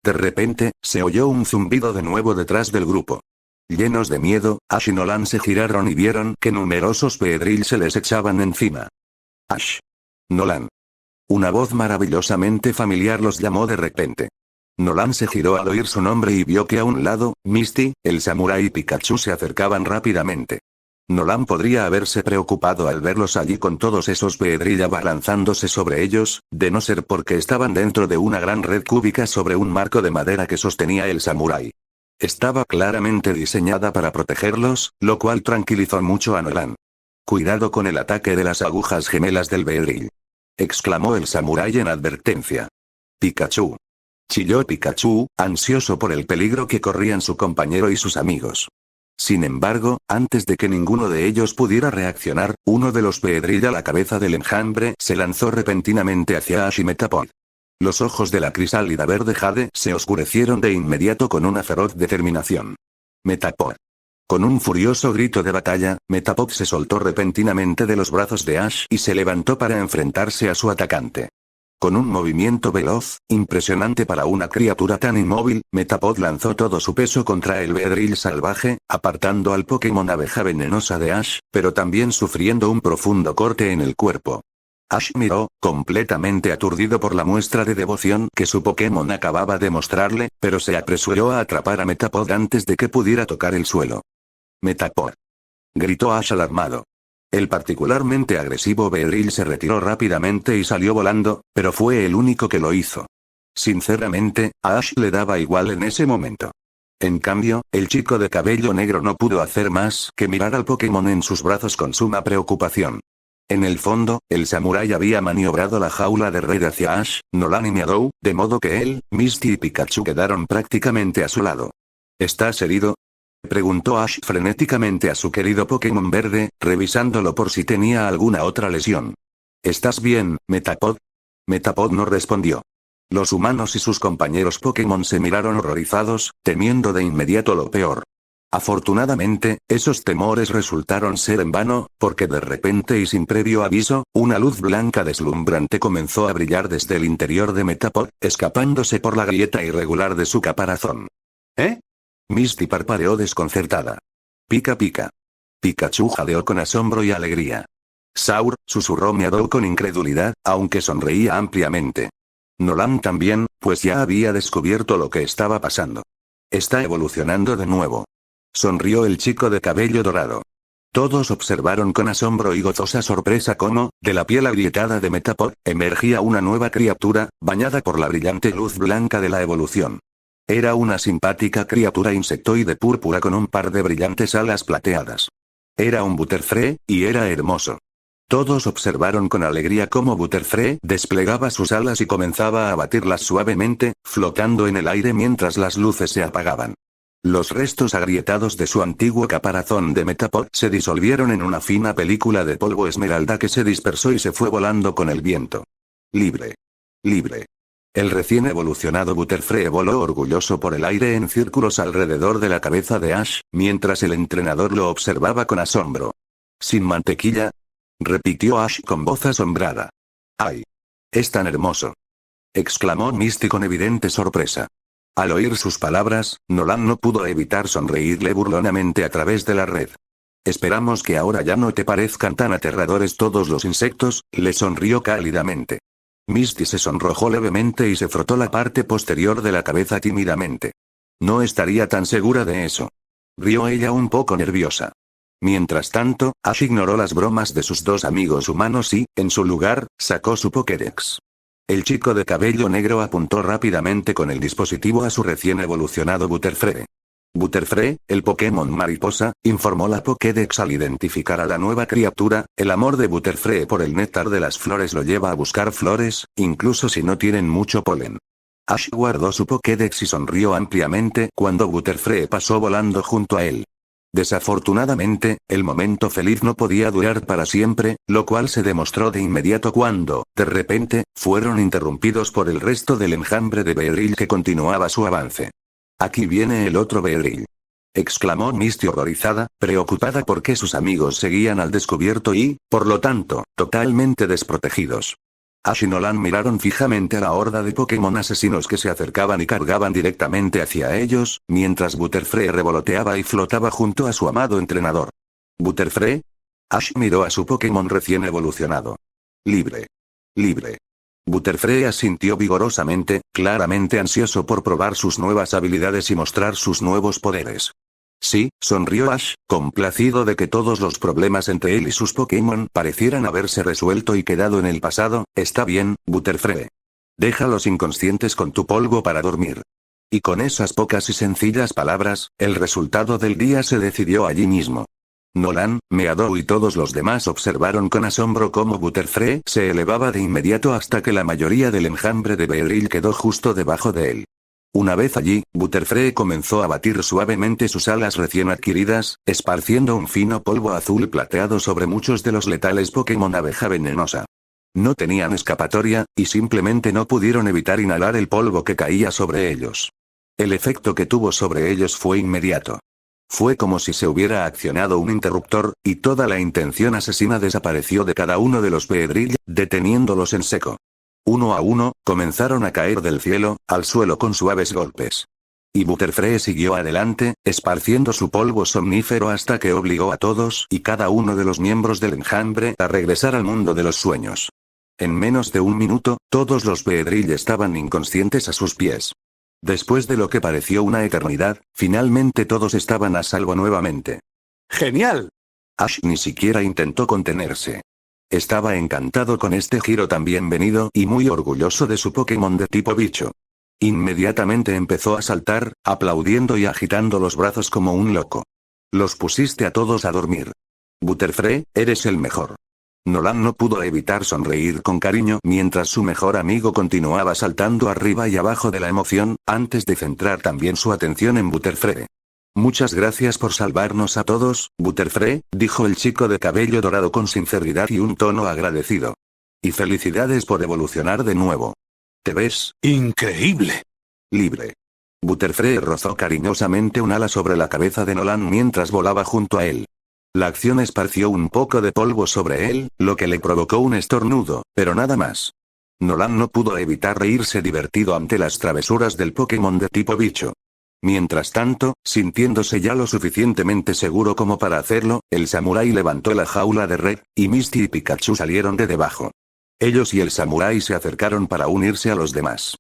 De repente, se oyó un zumbido de nuevo detrás del grupo. Llenos de miedo, Ash y Nolan se giraron y vieron que numerosos Beedrill se les echaban encima. Ash. Nolan. Una voz maravillosamente familiar los llamó de repente. Nolan se giró al oír su nombre y vio que a un lado, Misty, el samurái y Pikachu se acercaban rápidamente. Nolan podría haberse preocupado al verlos allí con todos esos Beedrill abalanzándose sobre ellos, de no ser porque estaban dentro de una gran red cúbica sobre un marco de madera que sostenía el samurái. Estaba claramente diseñada para protegerlos, lo cual tranquilizó mucho a Nolan. Cuidado con el ataque de las agujas gemelas del Beedrill. Exclamó el samurái en advertencia. Pikachu. Chilló Pikachu, ansioso por el peligro que corrían su compañero y sus amigos. Sin embargo, antes de que ninguno de ellos pudiera reaccionar, uno de los Beedrill a la cabeza del enjambre se lanzó repentinamente hacia Ash y Metapod. Los ojos de la crisálida verde Jade se oscurecieron de inmediato con una feroz determinación. Metapod. Con un furioso grito de batalla, Metapod se soltó repentinamente de los brazos de Ash y se levantó para enfrentarse a su atacante. Con un movimiento veloz, impresionante para una criatura tan inmóvil, Metapod lanzó todo su peso contra el Beedrill salvaje, apartando al Pokémon abeja venenosa de Ash, pero también sufriendo un profundo corte en el cuerpo. Ash miró, completamente aturdido por la muestra de devoción que su Pokémon acababa de mostrarle, pero se apresuró a atrapar a Metapod antes de que pudiera tocar el suelo. «Metapod», gritó Ash alarmado. El particularmente agresivo Beedrill se retiró rápidamente y salió volando, pero fue el único que lo hizo. Sinceramente, a Ash le daba igual en ese momento. En cambio, el chico de cabello negro no pudo hacer más que mirar al Pokémon en sus brazos con suma preocupación. En el fondo, el samurái había maniobrado la jaula de Red hacia Ash, Nolan y Meadow, de modo que él, Misty y Pikachu quedaron prácticamente a su lado. ¿Estás herido?, preguntó Ash frenéticamente a su querido Pokémon verde, revisándolo por si tenía alguna otra lesión. ¿Estás bien, Metapod? Metapod no respondió. Los humanos y sus compañeros Pokémon se miraron horrorizados, temiendo de inmediato lo peor. Afortunadamente, esos temores resultaron ser en vano, porque de repente y sin previo aviso, una luz blanca deslumbrante comenzó a brillar desde el interior de Metapod, escapándose por la grieta irregular de su caparazón. ¿Eh? Misty parpadeó desconcertada. Pica pica. Pikachu jadeó con asombro y alegría. Saur, susurró Meadow con incredulidad, aunque sonreía ampliamente. Nolan también, pues ya había descubierto lo que estaba pasando. Está evolucionando de nuevo. Sonrió el chico de cabello dorado. Todos observaron con asombro y gozosa sorpresa cómo, de la piel agrietada de Metapod, emergía una nueva criatura, bañada por la brillante luz blanca de la evolución. Era una simpática criatura insectoide púrpura con un par de brillantes alas plateadas. Era un Butterfree, y era hermoso. Todos observaron con alegría cómo Butterfree desplegaba sus alas y comenzaba a batirlas suavemente, flotando en el aire mientras las luces se apagaban. Los restos agrietados de su antiguo caparazón de Metapod se disolvieron en una fina película de polvo esmeralda que se dispersó y se fue volando con el viento. Libre. Libre. El recién evolucionado Butterfree voló orgulloso por el aire en círculos alrededor de la cabeza de Ash, mientras el entrenador lo observaba con asombro. ¿Sin mantequilla?, repitió Ash con voz asombrada. ¡Ay! Es tan hermoso, exclamó Misty con evidente sorpresa. Al oír sus palabras, Nolan no pudo evitar sonreírle burlonamente a través de la red. Esperamos que ahora ya no te parezcan tan aterradores todos los insectos, le sonrió cálidamente. Misty se sonrojó levemente y se frotó la parte posterior de la cabeza tímidamente. No estaría tan segura de eso. Rió ella un poco nerviosa. Mientras tanto, Ash ignoró las bromas de sus dos amigos humanos y, en su lugar, sacó su Pokédex. El chico de cabello negro apuntó rápidamente con el dispositivo a su recién evolucionado Butterfree. Butterfree, el Pokémon mariposa, informó la Pokédex al identificar a la nueva criatura. El amor de Butterfree por el néctar de las flores lo lleva a buscar flores, incluso si no tienen mucho polen. Ash guardó su Pokédex y sonrió ampliamente cuando Butterfree pasó volando junto a él. Desafortunadamente, el momento feliz no podía durar para siempre, lo cual se demostró de inmediato cuando, de repente, fueron interrumpidos por el resto del enjambre de Beedrill que continuaba su avance. «Aquí viene el otro Beedrill», exclamó Misty horrorizada, preocupada porque sus amigos seguían al descubierto y, por lo tanto, totalmente desprotegidos. Ash y Nolan miraron fijamente a la horda de Pokémon asesinos que se acercaban y cargaban directamente hacia ellos, mientras Butterfree revoloteaba y flotaba junto a su amado entrenador. ¿Butterfree? Ash miró a su Pokémon recién evolucionado. Libre. Libre. Butterfree asintió vigorosamente, claramente ansioso por probar sus nuevas habilidades y mostrar sus nuevos poderes. Sí, sonrió Ash, complacido de que todos los problemas entre él y sus Pokémon parecieran haberse resuelto y quedado en el pasado. Está bien, Butterfree. Déjalos inconscientes con tu polvo para dormir. Y con esas pocas y sencillas palabras, el resultado del día se decidió allí mismo. Nolan, Meadow y todos los demás observaron con asombro cómo Butterfree se elevaba de inmediato hasta que la mayoría del enjambre de Beedrill quedó justo debajo de él. Una vez allí, Butterfree comenzó a batir suavemente sus alas recién adquiridas, esparciendo un fino polvo azul plateado sobre muchos de los letales Pokémon abeja venenosa. No tenían escapatoria, y simplemente no pudieron evitar inhalar el polvo que caía sobre ellos. El efecto que tuvo sobre ellos fue inmediato. Fue como si se hubiera accionado un interruptor, y toda la intención asesina desapareció de cada uno de los Beedrill, deteniéndolos en seco. Uno a uno, comenzaron a caer del cielo, al suelo con suaves golpes. Y Butterfree siguió adelante, esparciendo su polvo somnífero hasta que obligó a todos y cada uno de los miembros del enjambre a regresar al mundo de los sueños. En menos de un minuto, todos los Beedrill estaban inconscientes a sus pies. Después de lo que pareció una eternidad, finalmente todos estaban a salvo nuevamente. ¡Genial! Ash ni siquiera intentó contenerse. Estaba encantado con este giro tan bienvenido y muy orgulloso de su Pokémon de tipo bicho. Inmediatamente empezó a saltar, aplaudiendo y agitando los brazos como un loco. Los pusiste a todos a dormir. Butterfree, eres el mejor. Nolan no pudo evitar sonreír con cariño mientras su mejor amigo continuaba saltando arriba y abajo de la emoción, antes de centrar también su atención en Butterfree. Muchas gracias por salvarnos a todos, Butterfree, dijo el chico de cabello dorado con sinceridad y un tono agradecido. Y felicidades por evolucionar de nuevo. Te ves increíble. Libre. Butterfree rozó cariñosamente un ala sobre la cabeza de Nolan mientras volaba junto a él. La acción esparció un poco de polvo sobre él, lo que le provocó un estornudo, pero nada más. Nolan no pudo evitar reírse divertido ante las travesuras del Pokémon de tipo bicho. Mientras tanto, sintiéndose ya lo suficientemente seguro como para hacerlo, el samurái levantó la jaula de red, y Misty y Pikachu salieron de debajo. Ellos y el samurái se acercaron para unirse a los demás.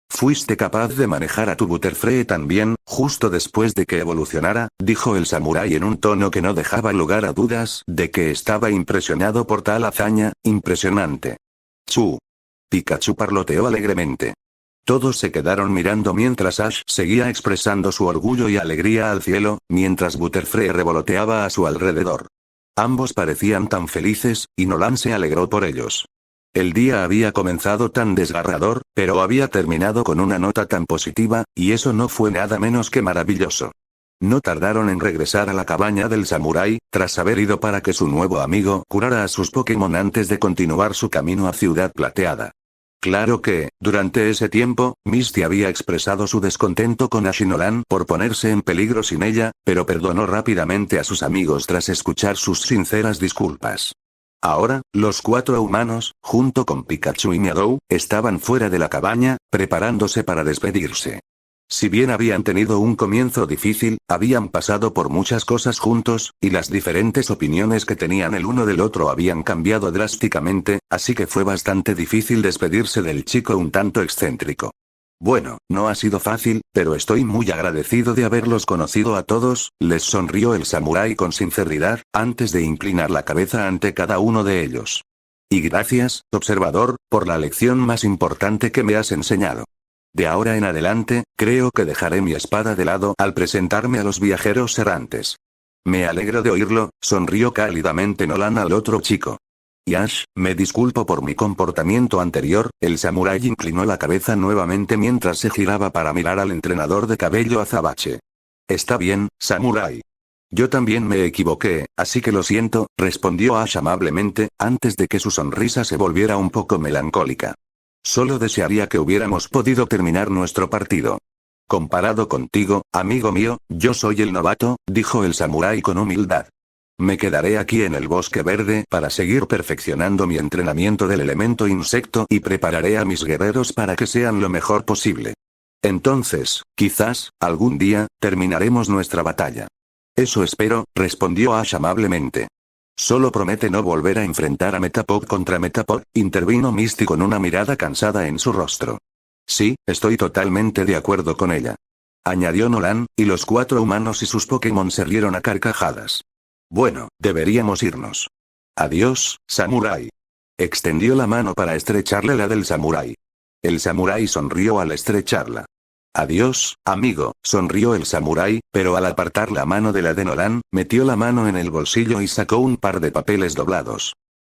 Fuiste capaz de manejar a tu Butterfree también, justo después de que evolucionara, dijo el samurái en un tono que no dejaba lugar a dudas de que estaba impresionado por tal hazaña. Impresionante. Chu. Pikachu parloteó alegremente. Todos se quedaron mirando mientras Ash seguía expresando su orgullo y alegría al cielo, mientras Butterfree revoloteaba a su alrededor. Ambos parecían tan felices, y Nolan se alegró por ellos. El día había comenzado tan desgarrador, pero había terminado con una nota tan positiva, y eso no fue nada menos que maravilloso. No tardaron en regresar a la cabaña del samurái, tras haber ido para que su nuevo amigo curara a sus Pokémon antes de continuar su camino a Ciudad Plateada. Claro que, durante ese tiempo, Misty había expresado su descontento con Ash y Nolan por ponerse en peligro sin ella, pero perdonó rápidamente a sus amigos tras escuchar sus sinceras disculpas. Ahora, los 4 humanos, junto con Pikachu y Meadow, estaban fuera de la cabaña, preparándose para despedirse. Si bien habían tenido un comienzo difícil, habían pasado por muchas cosas juntos, y las diferentes opiniones que tenían el uno del otro habían cambiado drásticamente, así que fue bastante difícil despedirse del chico un tanto excéntrico. Bueno, no ha sido fácil, pero estoy muy agradecido de haberlos conocido a todos, les sonrió el samurái con sinceridad, antes de inclinar la cabeza ante cada uno de ellos. Y gracias, observador, por la lección más importante que me has enseñado. De ahora en adelante, creo que dejaré mi espada de lado al presentarme a los viajeros errantes. Me alegro de oírlo, sonrió cálidamente Nolan al otro chico. Y Ash, me disculpo por mi comportamiento anterior, el samurái inclinó la cabeza nuevamente mientras se giraba para mirar al entrenador de cabello azabache. Está bien, samurái. Yo también me equivoqué, así que lo siento, respondió Ash amablemente, antes de que su sonrisa se volviera un poco melancólica. Solo desearía que hubiéramos podido terminar nuestro partido. Comparado contigo, amigo mío, yo soy el novato, dijo el samurái con humildad. Me quedaré aquí en el bosque verde para seguir perfeccionando mi entrenamiento del elemento insecto y prepararé a mis guerreros para que sean lo mejor posible. Entonces, quizás, algún día, terminaremos nuestra batalla. Eso espero, respondió Ash amablemente. Solo promete no volver a enfrentar a Metapod contra Metapod, intervino Misty con una mirada cansada en su rostro. Sí, estoy totalmente de acuerdo con ella. Añadió Nolan, y los 4 humanos y sus Pokémon se rieron a carcajadas. Bueno, deberíamos irnos. Adiós, samurái. Extendió la mano para estrecharle la del samurái. El samurái sonrió al estrecharla. Adiós, amigo, sonrió el samurái, pero al apartar la mano de la de Nolan, metió la mano en el bolsillo y sacó un par de papeles doblados.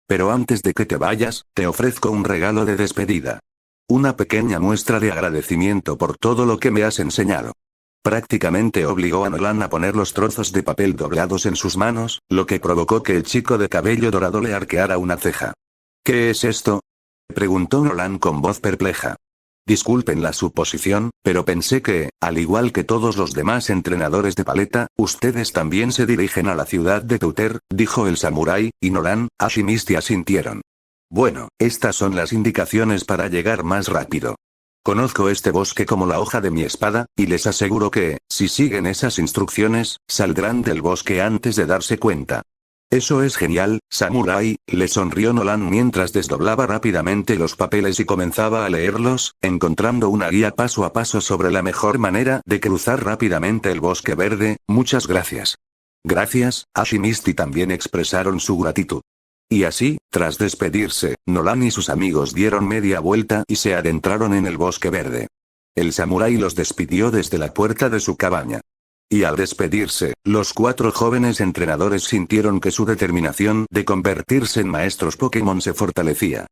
Pero antes de que te vayas, te ofrezco un regalo de despedida. Una pequeña muestra de agradecimiento por todo lo que me has enseñado. Prácticamente obligó a Nolan a poner los trozos de papel doblados en sus manos, lo que provocó que el chico de cabello dorado le arqueara una ceja. ¿Qué es esto?, preguntó Nolan con voz perpleja. Disculpen la suposición, pero pensé que, al igual que todos los demás entrenadores de paleta, ustedes también se dirigen a la ciudad de Tuter, dijo el samurái, y Nolan, Ash y Misty asintieron. Bueno, estas son las indicaciones para llegar más rápido. Conozco este bosque como la hoja de mi espada, y les aseguro que, si siguen esas instrucciones, saldrán del bosque antes de darse cuenta. Eso es genial, samurái, le sonrió Nolan mientras desdoblaba rápidamente los papeles y comenzaba a leerlos, encontrando una guía paso a paso sobre la mejor manera de cruzar rápidamente el bosque verde. Muchas gracias. Gracias, Ash y Misty también expresaron su gratitud. Y así, tras despedirse, Nolan y sus amigos dieron media vuelta y se adentraron en el bosque verde. El samurái los despidió desde la puerta de su cabaña. Y al despedirse, los 4 jóvenes entrenadores sintieron que su determinación de convertirse en maestros Pokémon se fortalecía.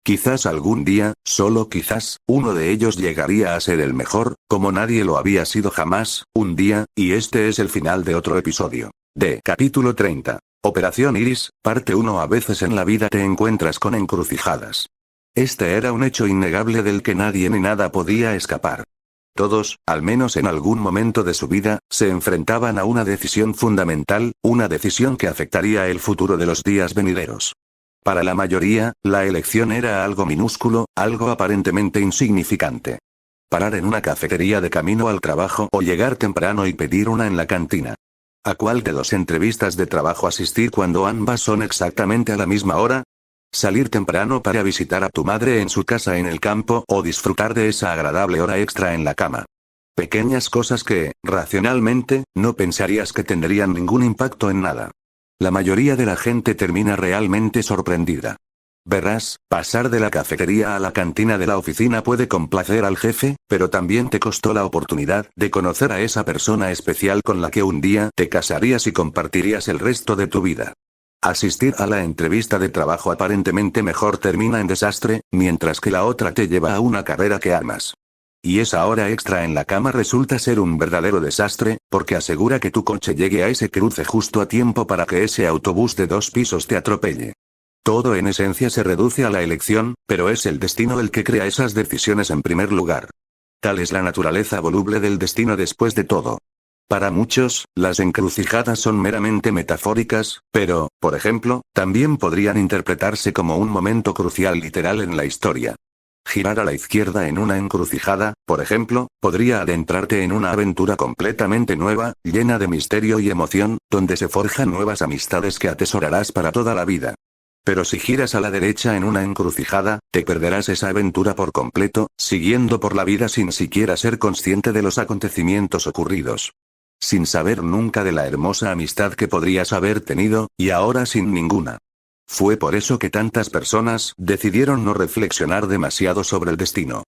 Quizás algún día, solo quizás, uno de ellos llegaría a ser el mejor, como nadie lo había sido jamás, un día, y este es el final de otro episodio. De capítulo 30. Operación Iris, parte 1. A veces en la vida te encuentras con encrucijadas. Este era un hecho innegable del que nadie ni nada podía escapar. Todos, al menos en algún momento de su vida, se enfrentaban a una decisión fundamental, una decisión que afectaría el futuro de los días venideros. Para la mayoría, la elección era algo minúsculo, algo aparentemente insignificante. Parar en una cafetería de camino al trabajo o llegar temprano y pedir una en la cantina. ¿A cuál de 2 entrevistas de trabajo asistir cuando ambas son exactamente a la misma hora? ¿Salir temprano para visitar a tu madre en su casa en el campo o disfrutar de esa agradable hora extra en la cama? Pequeñas cosas que, racionalmente, no pensarías que tendrían ningún impacto en nada. La mayoría de la gente termina realmente sorprendida. Verás, pasar de la cafetería a la cantina de la oficina puede complacer al jefe, pero también te costó la oportunidad de conocer a esa persona especial con la que un día te casarías y compartirías el resto de tu vida. Asistir a la entrevista de trabajo aparentemente mejor termina en desastre, mientras que la otra te lleva a una carrera que amas. Y esa hora extra en la cama resulta ser un verdadero desastre, porque asegura que tu coche llegue a ese cruce justo a tiempo para que ese autobús de 2 pisos te atropelle. Todo en esencia se reduce a la elección, pero es el destino el que crea esas decisiones en primer lugar. Tal es la naturaleza voluble del destino después de todo. Para muchos, las encrucijadas son meramente metafóricas, pero, por ejemplo, también podrían interpretarse como un momento crucial literal en la historia. Girar a la izquierda en una encrucijada, por ejemplo, podría adentrarte en una aventura completamente nueva, llena de misterio y emoción, donde se forjan nuevas amistades que atesorarás para toda la vida. Pero si giras a la derecha en una encrucijada, te perderás esa aventura por completo, siguiendo por la vida sin siquiera ser consciente de los acontecimientos ocurridos. Sin saber nunca de la hermosa amistad que podrías haber tenido, y ahora sin ninguna. Fue por eso que tantas personas decidieron no reflexionar demasiado sobre el destino.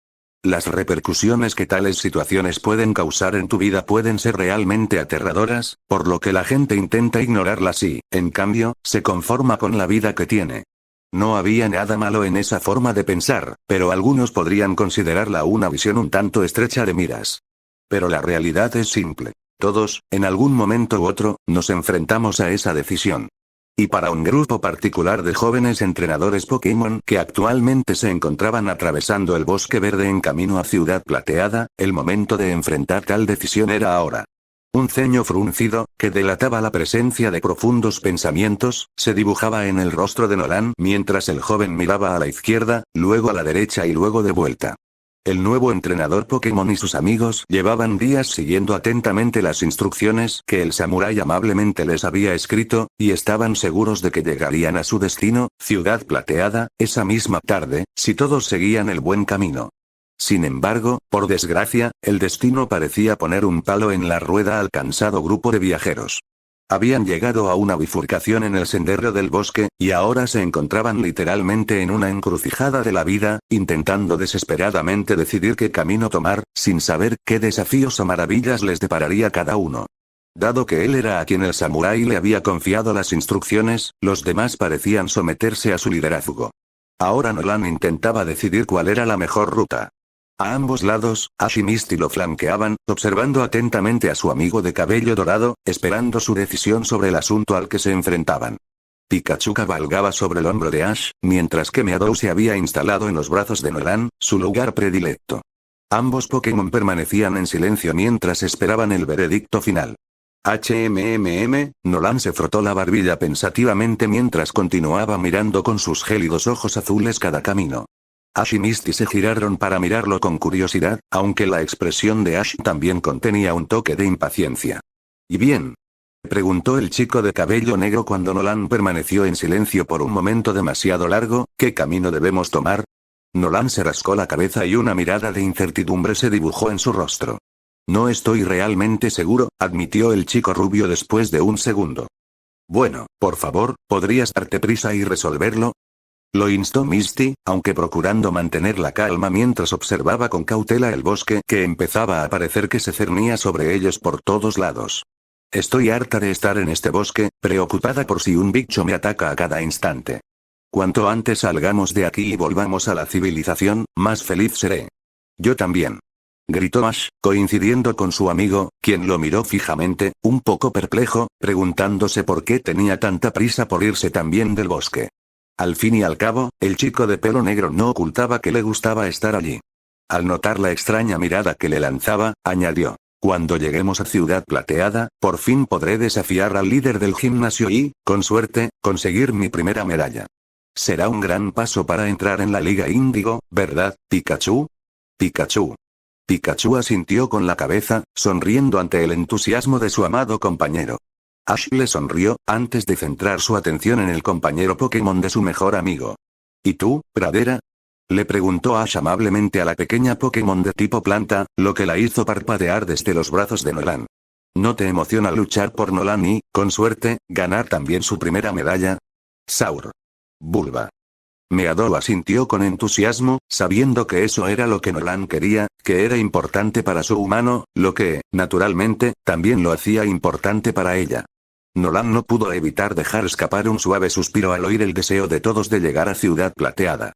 Las repercusiones que tales situaciones pueden causar en tu vida pueden ser realmente aterradoras, por lo que la gente intenta ignorarlas y, en cambio, se conforma con la vida que tiene. No había nada malo en esa forma de pensar, pero algunos podrían considerarla una visión un tanto estrecha de miras. Pero la realidad es simple. Todos, en algún momento u otro, nos enfrentamos a esa decisión. Y para un grupo particular de jóvenes entrenadores Pokémon que actualmente se encontraban atravesando el bosque verde en camino a Ciudad Plateada, el momento de enfrentar tal decisión era ahora. Un ceño fruncido, que delataba la presencia de profundos pensamientos, se dibujaba en el rostro de Nolan mientras el joven miraba a la izquierda, luego a la derecha y luego de vuelta. El nuevo entrenador Pokémon y sus amigos llevaban días siguiendo atentamente las instrucciones que el samurái amablemente les había escrito, y estaban seguros de que llegarían a su destino, Ciudad Plateada, esa misma tarde, si todos seguían el buen camino. Sin embargo, por desgracia, el destino parecía poner un palo en la rueda al cansado grupo de viajeros. Habían llegado a una bifurcación en el sendero del bosque, y ahora se encontraban literalmente en una encrucijada de la vida, intentando desesperadamente decidir qué camino tomar, sin saber qué desafíos o maravillas les depararía cada uno. Dado que él era a quien el samurái le había confiado las instrucciones, los demás parecían someterse a su liderazgo. Ahora Nolan intentaba decidir cuál era la mejor ruta. A ambos lados, Ash y Misty lo flanqueaban, observando atentamente a su amigo de cabello dorado, esperando su decisión sobre el asunto al que se enfrentaban. Pikachu cabalgaba sobre el hombro de Ash, mientras que Meadow se había instalado en los brazos de Nolan, su lugar predilecto. Ambos Pokémon permanecían en silencio mientras esperaban el veredicto final. Nolan se frotó la barbilla pensativamente mientras continuaba mirando con sus gélidos ojos azules cada camino. Ash y Misty se giraron para mirarlo con curiosidad, aunque la expresión de Ash también contenía un toque de impaciencia. ¿Y bien?, preguntó el chico de cabello negro cuando Nolan permaneció en silencio por un momento demasiado largo. ¿Qué camino debemos tomar? Nolan se rascó la cabeza y una mirada de incertidumbre se dibujó en su rostro. No estoy realmente seguro, admitió el chico rubio después de un segundo. Bueno, por favor, ¿podrías darte prisa y resolverlo?, lo instó Misty, aunque procurando mantener la calma mientras observaba con cautela el bosque que empezaba a parecer que se cernía sobre ellos por todos lados. Estoy harta de estar en este bosque, preocupada por si un bicho me ataca a cada instante. Cuanto antes salgamos de aquí y volvamos a la civilización, más feliz seré. Yo también, gritó Ash, coincidiendo con su amigo, quien lo miró fijamente, un poco perplejo, preguntándose por qué tenía tanta prisa por irse también del bosque. Al fin y al cabo, el chico de pelo negro no ocultaba que le gustaba estar allí. Al notar la extraña mirada que le lanzaba, añadió: cuando lleguemos a Ciudad Plateada, por fin podré desafiar al líder del gimnasio y, con suerte, conseguir mi primera medalla. Será un gran paso para entrar en la Liga Índigo, ¿verdad, Pikachu? Pikachu. Pikachu asintió con la cabeza, sonriendo ante el entusiasmo de su amado compañero. Ash le sonrió, antes de centrar su atención en el compañero Pokémon de su mejor amigo. ¿Y tú, pradera?, le preguntó Ash amablemente a la pequeña Pokémon de tipo planta, lo que la hizo parpadear desde los brazos de Nolan. ¿No te emociona luchar por Nolan y, con suerte, ganar también su primera medalla? Saur. Bulba. Meador asintió con entusiasmo, sabiendo que eso era lo que Nolan quería, que era importante para su humano, lo que, naturalmente, también lo hacía importante para ella. Nolan no pudo evitar dejar escapar un suave suspiro al oír el deseo de todos de llegar a Ciudad Plateada.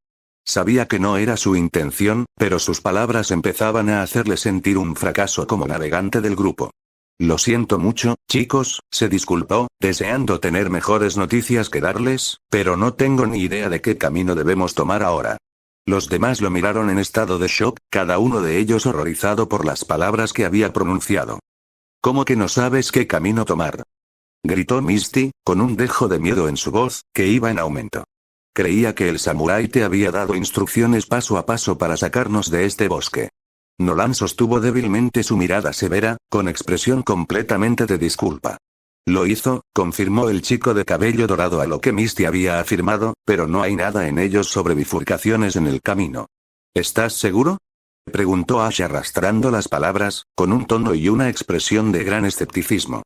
Sabía que no era su intención, pero sus palabras empezaban a hacerle sentir un fracaso como navegante del grupo. Lo siento mucho, chicos, se disculpó, deseando tener mejores noticias que darles, pero no tengo ni idea de qué camino debemos tomar ahora. Los demás lo miraron en estado de shock, cada uno de ellos horrorizado por las palabras que había pronunciado. ¿Cómo que no sabes qué camino tomar?, gritó Misty, con un dejo de miedo en su voz, que iba en aumento. Creía que el samurái te había dado instrucciones paso a paso para sacarnos de este bosque. Nolan sostuvo débilmente su mirada severa, con expresión completamente de disculpa. Lo hizo, confirmó el chico de cabello dorado a lo que Misty había afirmado, pero no hay nada en ellos sobre bifurcaciones en el camino. ¿Estás seguro?, preguntó Ash arrastrando las palabras, con un tono y una expresión de gran escepticismo.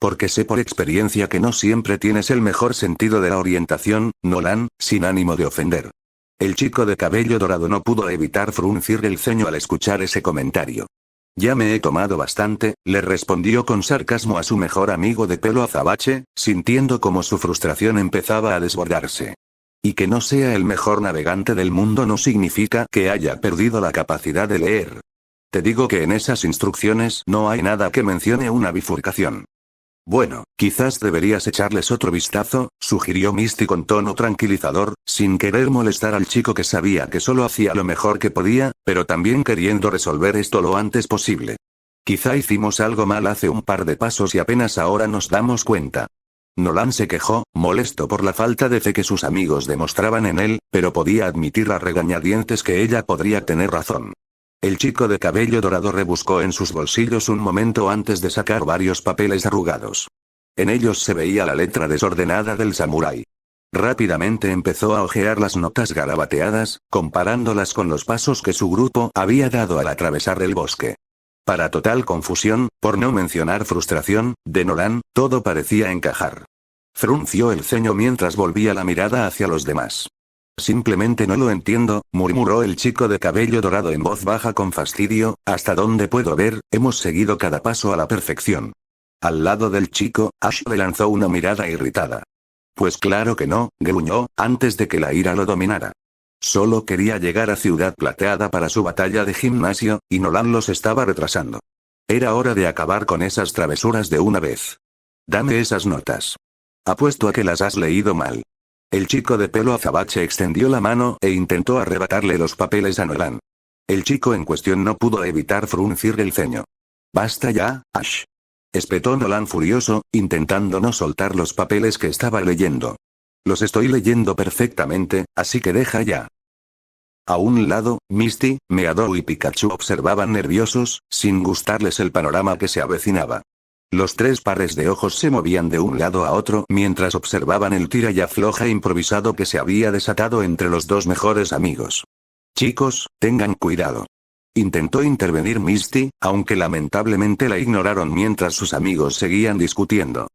Porque sé por experiencia que no siempre tienes el mejor sentido de la orientación, Nolan, sin ánimo de ofender. El chico de cabello dorado no pudo evitar fruncir el ceño al escuchar ese comentario. Ya me he tomado bastante, le respondió con sarcasmo a su mejor amigo de pelo azabache, sintiendo como su frustración empezaba a desbordarse. Y que no sea el mejor navegante del mundo no significa que haya perdido la capacidad de leer. Te digo que en esas instrucciones no hay nada que mencione una bifurcación. Bueno, quizás deberías echarles otro vistazo, sugirió Misty con tono tranquilizador, sin querer molestar al chico que sabía que solo hacía lo mejor que podía, pero también queriendo resolver esto lo antes posible. Quizá hicimos algo mal hace un par de pasos y apenas ahora nos damos cuenta. Nolan se quejó, molesto por la falta de fe que sus amigos demostraban en él, pero podía admitir a regañadientes que ella podría tener razón. El chico de cabello dorado rebuscó en sus bolsillos un momento antes de sacar varios papeles arrugados. En ellos se veía la letra desordenada del samurái. Rápidamente empezó a hojear las notas garabateadas, comparándolas con los pasos que su grupo había dado al atravesar el bosque. Para total confusión, por no mencionar frustración, de Nolan, todo parecía encajar. Frunció el ceño mientras volvía la mirada hacia los demás. Simplemente no lo entiendo, murmuró el chico de cabello dorado en voz baja con fastidio, hasta donde puedo ver, hemos seguido cada paso a la perfección. Al lado del chico, Ash le lanzó una mirada irritada. Pues claro que no, gruñó, antes de que la ira lo dominara. Solo quería llegar a Ciudad Plateada para su batalla de gimnasio, y Nolan los estaba retrasando. Era hora de acabar con esas travesuras de una vez. Dame esas notas. Apuesto a que las has leído mal. El chico de pelo azabache extendió la mano e intentó arrebatarle los papeles a Nolan. El chico en cuestión no pudo evitar fruncir el ceño. Basta ya, Ash. Espetó Nolan furioso, intentando no soltar los papeles que estaba leyendo. Los estoy leyendo perfectamente, así que deja ya. A un lado, Misty, Meadow y Pikachu observaban nerviosos, sin gustarles el panorama que se avecinaba. Los tres pares de ojos se movían de un lado a otro mientras observaban el tira y afloja improvisado que se había desatado entre los dos mejores amigos. Chicos, tengan cuidado. Intentó intervenir Misty, aunque lamentablemente la ignoraron mientras sus amigos seguían discutiendo.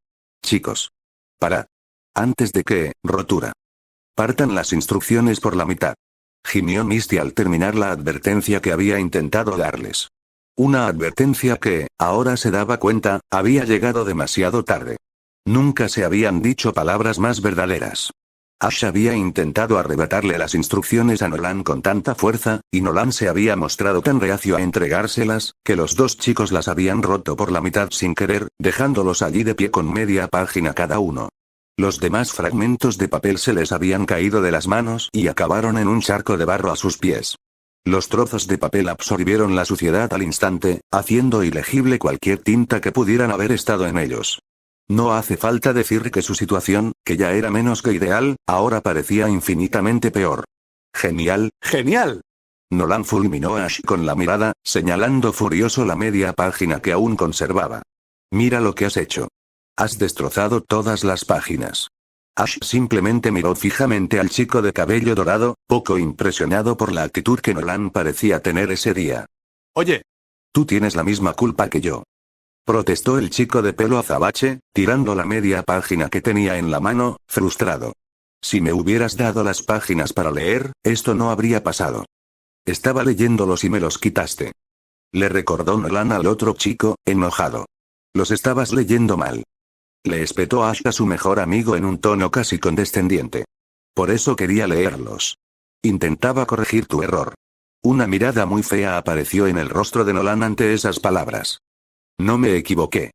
Chicos. Parad. Antes de que, rotura. Partan las instrucciones por la mitad. Gimió Misty al terminar la advertencia que había intentado darles. Una advertencia que, ahora se daba cuenta, había llegado demasiado tarde. Nunca se habían dicho palabras más verdaderas. Ash había intentado arrebatarle las instrucciones a Nolan con tanta fuerza, y Nolan se había mostrado tan reacio a entregárselas, que los dos chicos las habían roto por la mitad sin querer, dejándolos allí de pie con media página cada uno. Los demás fragmentos de papel se les habían caído de las manos y acabaron en un charco de barro a sus pies. Los trozos de papel absorbieron la suciedad al instante, haciendo ilegible cualquier tinta que pudieran haber estado en ellos. No hace falta decir que su situación, que ya era menos que ideal, ahora parecía infinitamente peor. ¡Genial, genial! Nolan fulminó a Ash con la mirada, señalando furioso la media página que aún conservaba. Mira lo que has hecho. Has destrozado todas las páginas. Ash simplemente miró fijamente al chico de cabello dorado, poco impresionado por la actitud que Nolan parecía tener ese día. Oye. Tú tienes la misma culpa que yo. Protestó el chico de pelo azabache, tirando la media página que tenía en la mano, frustrado. Si me hubieras dado las páginas para leer, esto no habría pasado. Estaba leyéndolos y me los quitaste. Le recordó Nolan al otro chico, enojado. Los estabas leyendo mal. Le espetó Ash a su mejor amigo en un tono casi condescendiente. Por eso quería leerlos. Intentaba corregir tu error. Una mirada muy fea apareció en el rostro de Nolan ante esas palabras. No me equivoqué.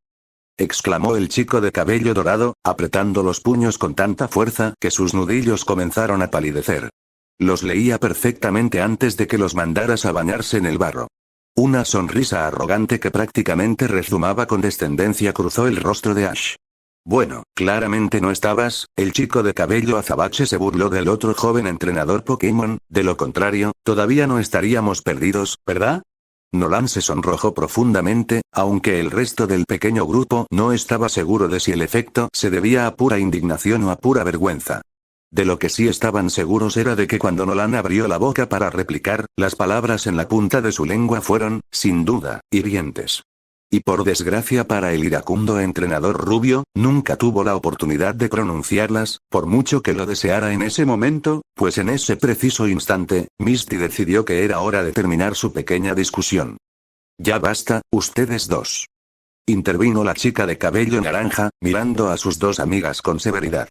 Exclamó el chico de cabello dorado, apretando los puños con tanta fuerza que sus nudillos comenzaron a palidecer. Los leía perfectamente antes de que los mandaras a bañarse en el barro. Una sonrisa arrogante que prácticamente rezumaba condescendencia cruzó el rostro de Ash. Bueno, claramente no estabas, el chico de cabello azabache se burló del otro joven entrenador Pokémon, de lo contrario, todavía no estaríamos perdidos, ¿verdad? Nolan se sonrojó profundamente, aunque el resto del pequeño grupo no estaba seguro de si el efecto se debía a pura indignación o a pura vergüenza. De lo que sí estaban seguros era de que cuando Nolan abrió la boca para replicar, las palabras en la punta de su lengua fueron, sin duda, hirientes. Y por desgracia para el iracundo entrenador rubio, nunca tuvo la oportunidad de pronunciarlas, por mucho que lo deseara en ese momento, pues en ese preciso instante, Misty decidió que era hora de terminar su pequeña discusión. Ya basta, ustedes dos. Intervino la chica de cabello naranja, mirando a sus dos amigas con severidad.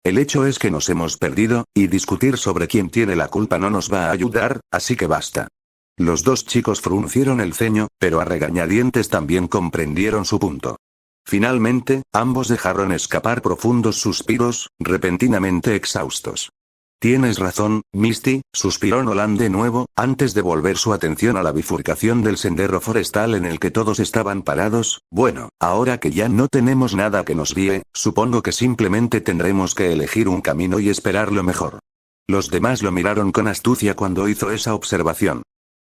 El hecho es que nos hemos perdido, y discutir sobre quién tiene la culpa no nos va a ayudar, así que basta. Los dos chicos fruncieron el ceño, pero a regañadientes también comprendieron su punto. Finalmente, ambos dejaron escapar profundos suspiros, repentinamente exhaustos. Tienes razón, Misty, suspiró Nolan de nuevo, antes de volver su atención a la bifurcación del sendero forestal en el que todos estaban parados. Bueno, ahora que ya no tenemos nada que nos guíe, supongo que simplemente tendremos que elegir un camino y esperar lo mejor. Los demás lo miraron con astucia cuando hizo esa observación.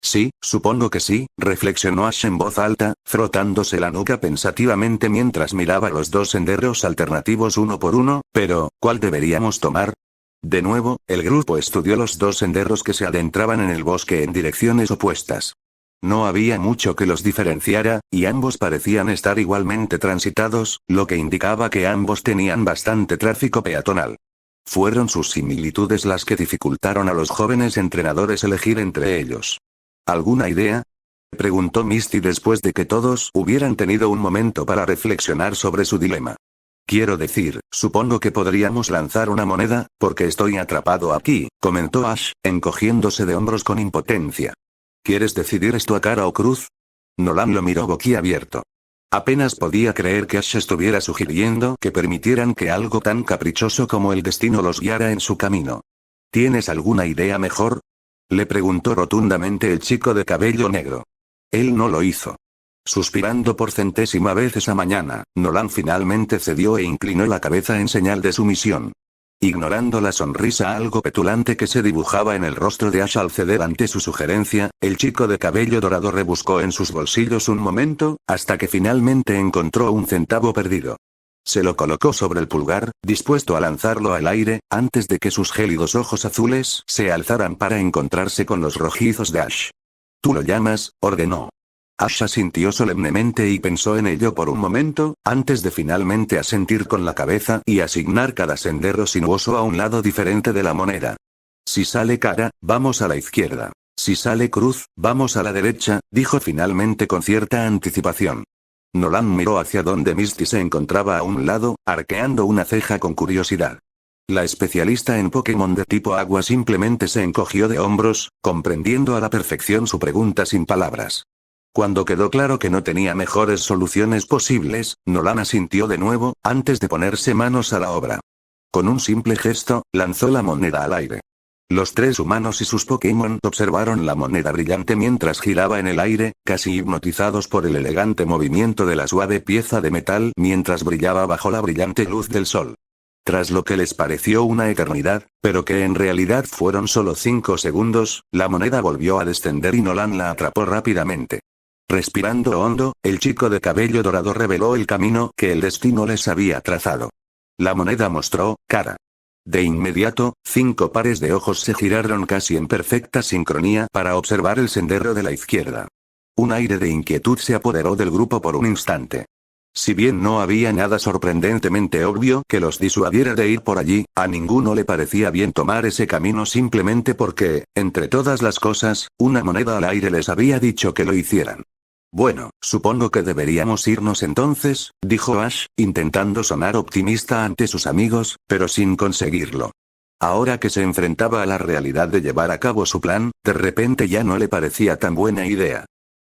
Sí, supongo que sí, reflexionó Ash en voz alta, frotándose la nuca pensativamente mientras miraba los dos senderos alternativos uno por uno, pero, ¿cuál deberíamos tomar? De nuevo, el grupo estudió los dos senderos que se adentraban en el bosque en direcciones opuestas. No había mucho que los diferenciara, y ambos parecían estar igualmente transitados, lo que indicaba que ambos tenían bastante tráfico peatonal. Fueron sus similitudes las que dificultaron a los jóvenes entrenadores elegir entre ellos. ¿Alguna idea? Preguntó Misty después de que todos hubieran tenido un momento para reflexionar sobre su dilema. Quiero decir, supongo que podríamos lanzar una moneda, porque estoy atrapado aquí, comentó Ash, encogiéndose de hombros con impotencia. ¿Quieres decidir esto a cara o cruz? Nolan lo miró boquiabierto. Apenas podía creer que Ash estuviera sugiriendo que permitieran que algo tan caprichoso como el destino los guiara en su camino. ¿Tienes alguna idea mejor? Le preguntó rotundamente el chico de cabello negro. Él no lo hizo. Suspirando por centésima vez esa mañana, Nolan finalmente cedió e inclinó la cabeza en señal de sumisión. Ignorando la sonrisa algo petulante que se dibujaba en el rostro de Ash al ceder ante su sugerencia, el chico de cabello dorado rebuscó en sus bolsillos un momento, hasta que finalmente encontró un centavo perdido. Se lo colocó sobre el pulgar, dispuesto a lanzarlo al aire, antes de que sus gélidos ojos azules se alzaran para encontrarse con los rojizos de Ash. «¿Tú lo llamas?», ordenó. Ash asintió solemnemente y pensó en ello por un momento, antes de finalmente asentir con la cabeza y asignar cada sendero sinuoso a un lado diferente de la moneda. «Si sale cara, vamos a la izquierda. Si sale cruz, vamos a la derecha», dijo finalmente con cierta anticipación. Nolan miró hacia donde Misty se encontraba a un lado, arqueando una ceja con curiosidad. La especialista en Pokémon de tipo agua simplemente se encogió de hombros, comprendiendo a la perfección su pregunta sin palabras. Cuando quedó claro que no tenía mejores soluciones posibles, Nolan asintió de nuevo, antes de ponerse manos a la obra. Con un simple gesto, lanzó la moneda al aire. Los tres humanos y sus Pokémon observaron la moneda brillante mientras giraba en el aire, casi hipnotizados por el elegante movimiento de la suave pieza de metal mientras brillaba bajo la brillante luz del sol. Tras lo que les pareció una eternidad, pero que en realidad fueron solo 5 segundos, la moneda volvió a descender y Nolan la atrapó rápidamente. Respirando hondo, el chico de cabello dorado reveló el camino que el destino les había trazado. La moneda mostró cara. De inmediato, 5 pares de ojos se giraron casi en perfecta sincronía para observar el sendero de la izquierda. Un aire de inquietud se apoderó del grupo por un instante. Si bien no había nada sorprendentemente obvio que los disuadiera de ir por allí, a ninguno le parecía bien tomar ese camino simplemente porque, entre todas las cosas, una moneda al aire les había dicho que lo hicieran. «Bueno, supongo que deberíamos irnos entonces», dijo Ash, intentando sonar optimista ante sus amigos, pero sin conseguirlo. Ahora que se enfrentaba a la realidad de llevar a cabo su plan, de repente ya no le parecía tan buena idea.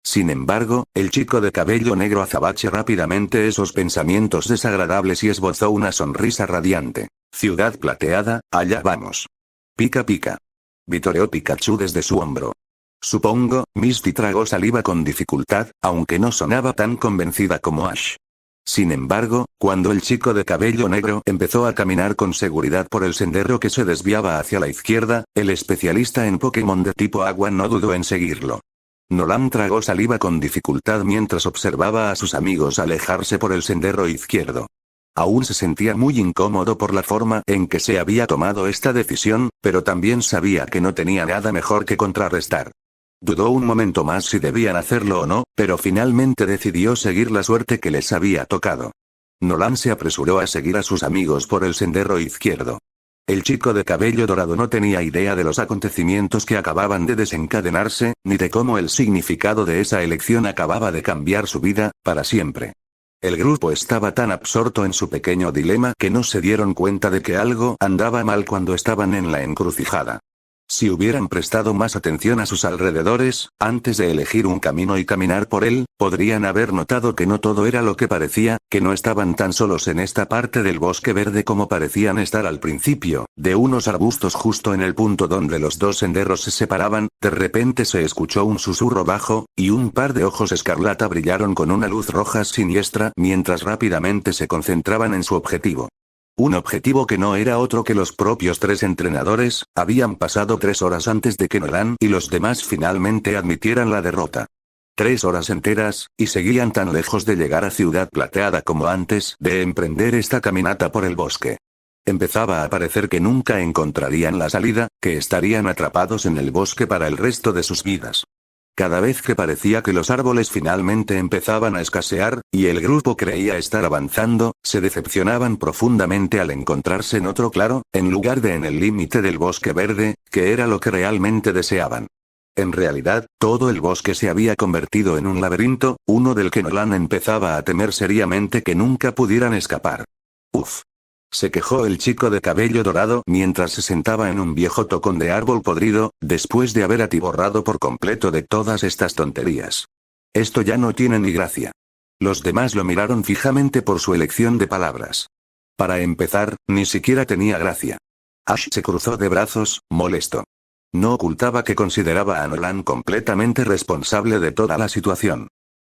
Sin embargo, el chico de cabello negro azabache rápidamente esos pensamientos desagradables y esbozó una sonrisa radiante. «Ciudad plateada, allá vamos». «Pica pica». Vitoreó Pikachu desde su hombro. Supongo, Misty tragó saliva con dificultad, aunque no sonaba tan convencida como Ash. Sin embargo, cuando el chico de cabello negro empezó a caminar con seguridad por el sendero que se desviaba hacia la izquierda, el especialista en Pokémon de tipo agua no dudó en seguirlo. Nolan tragó saliva con dificultad mientras observaba a sus amigos alejarse por el sendero izquierdo. Aún se sentía muy incómodo por la forma en que se había tomado esta decisión, pero también sabía que no tenía nada mejor que contrarrestar. Dudó un momento más si debían hacerlo o no, pero finalmente decidió seguir la suerte que les había tocado. Nolan se apresuró a seguir a sus amigos por el sendero izquierdo. El chico de cabello dorado no tenía idea de los acontecimientos que acababan de desencadenarse, ni de cómo el significado de esa elección acababa de cambiar su vida, para siempre. El grupo estaba tan absorto en su pequeño dilema que no se dieron cuenta de que algo andaba mal cuando estaban en la encrucijada. Si hubieran prestado más atención a sus alrededores, antes de elegir un camino y caminar por él, podrían haber notado que no todo era lo que parecía, que no estaban tan solos en esta parte del bosque verde como parecían estar al principio. De unos arbustos justo en el punto donde los dos senderos se separaban, de repente se escuchó un susurro bajo, y un par de ojos escarlata brillaron con una luz roja siniestra mientras rápidamente se concentraban en su objetivo. Un objetivo que no era otro que los propios 3 entrenadores. Habían pasado 3 horas antes de que Nolan y los demás finalmente admitieran la derrota. 3 horas enteras, y seguían tan lejos de llegar a Ciudad Plateada como antes de emprender esta caminata por el bosque. Empezaba a parecer que nunca encontrarían la salida, que estarían atrapados en el bosque para el resto de sus vidas. Cada vez que parecía que los árboles finalmente empezaban a escasear, y el grupo creía estar avanzando, se decepcionaban profundamente al encontrarse en otro claro, en lugar de en el límite del bosque verde, que era lo que realmente deseaban. En realidad, todo el bosque se había convertido en un laberinto, uno del que Nolan empezaba a temer seriamente que nunca pudieran escapar. «Uf», se quejó el chico de cabello dorado mientras se sentaba en un viejo tocón de árbol podrido, después de haber atiborrado por completo de todas estas tonterías. «Esto ya no tiene ni gracia». Los demás lo miraron fijamente por su elección de palabras. Para empezar, ni siquiera tenía gracia. Ash se cruzó de brazos, molesto. No ocultaba que consideraba a Nolan completamente responsable de toda la situación.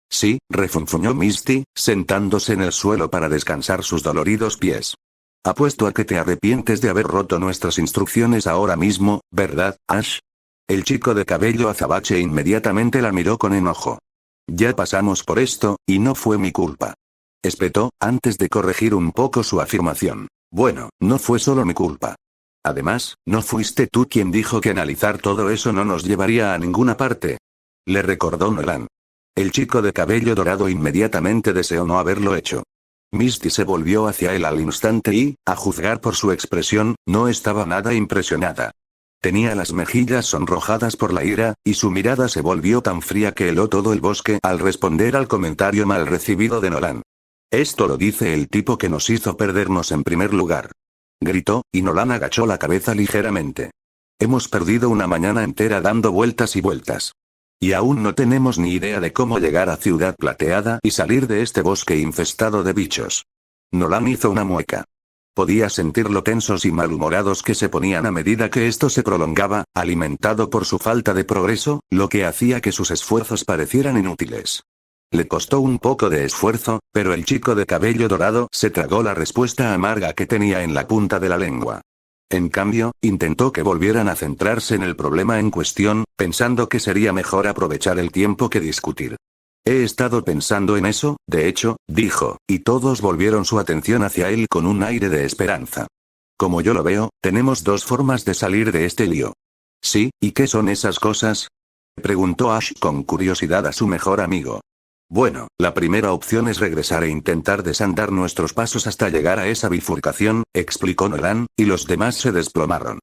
Sí, refunfuñó Misty, sentándose en el suelo para descansar sus doloridos pies. Apuesto a que te arrepientes de haber roto nuestras instrucciones ahora mismo, ¿verdad, Ash? El chico de cabello azabache inmediatamente la miró con enojo. Ya pasamos por esto, y no fue mi culpa. Espetó, antes de corregir un poco su afirmación. Bueno, no fue solo mi culpa. Además, ¿no fuiste tú quien dijo que analizar todo eso no nos llevaría a ninguna parte? Le recordó Nolan. El chico de cabello dorado inmediatamente deseó no haberlo hecho. Misty se volvió hacia él al instante y, a juzgar por su expresión, no estaba nada impresionada. Tenía las mejillas sonrojadas por la ira, y su mirada se volvió tan fría que heló todo el bosque al responder al comentario mal recibido de Nolan. Esto lo dice el tipo que nos hizo perdernos en primer lugar. Gritó, y Nolan agachó la cabeza ligeramente. Hemos perdido una mañana entera dando vueltas y vueltas. Y aún no tenemos ni idea de cómo llegar a Ciudad Plateada y salir de este bosque infestado de bichos. Nolan hizo una mueca. Podía sentir lo tensos y malhumorados que se ponían a medida que esto se prolongaba, alimentado por su falta de progreso, lo que hacía que sus esfuerzos parecieran inútiles. Le costó un poco de esfuerzo, pero el chico de cabello dorado se tragó la respuesta amarga que tenía en la punta de la lengua. En cambio, intentó que volvieran a centrarse en el problema en cuestión, pensando que sería mejor aprovechar el tiempo que discutir. He estado pensando en eso, de hecho, dijo, y todos volvieron su atención hacia él con un aire de esperanza. Como yo lo veo, tenemos dos formas de salir de este lío. ¿Sí? ¿Y qué son esas cosas? Preguntó Ash con curiosidad a su mejor amigo. Bueno, la primera opción es regresar e intentar desandar nuestros pasos hasta llegar a esa bifurcación, explicó Nolan, y los demás se desplomaron.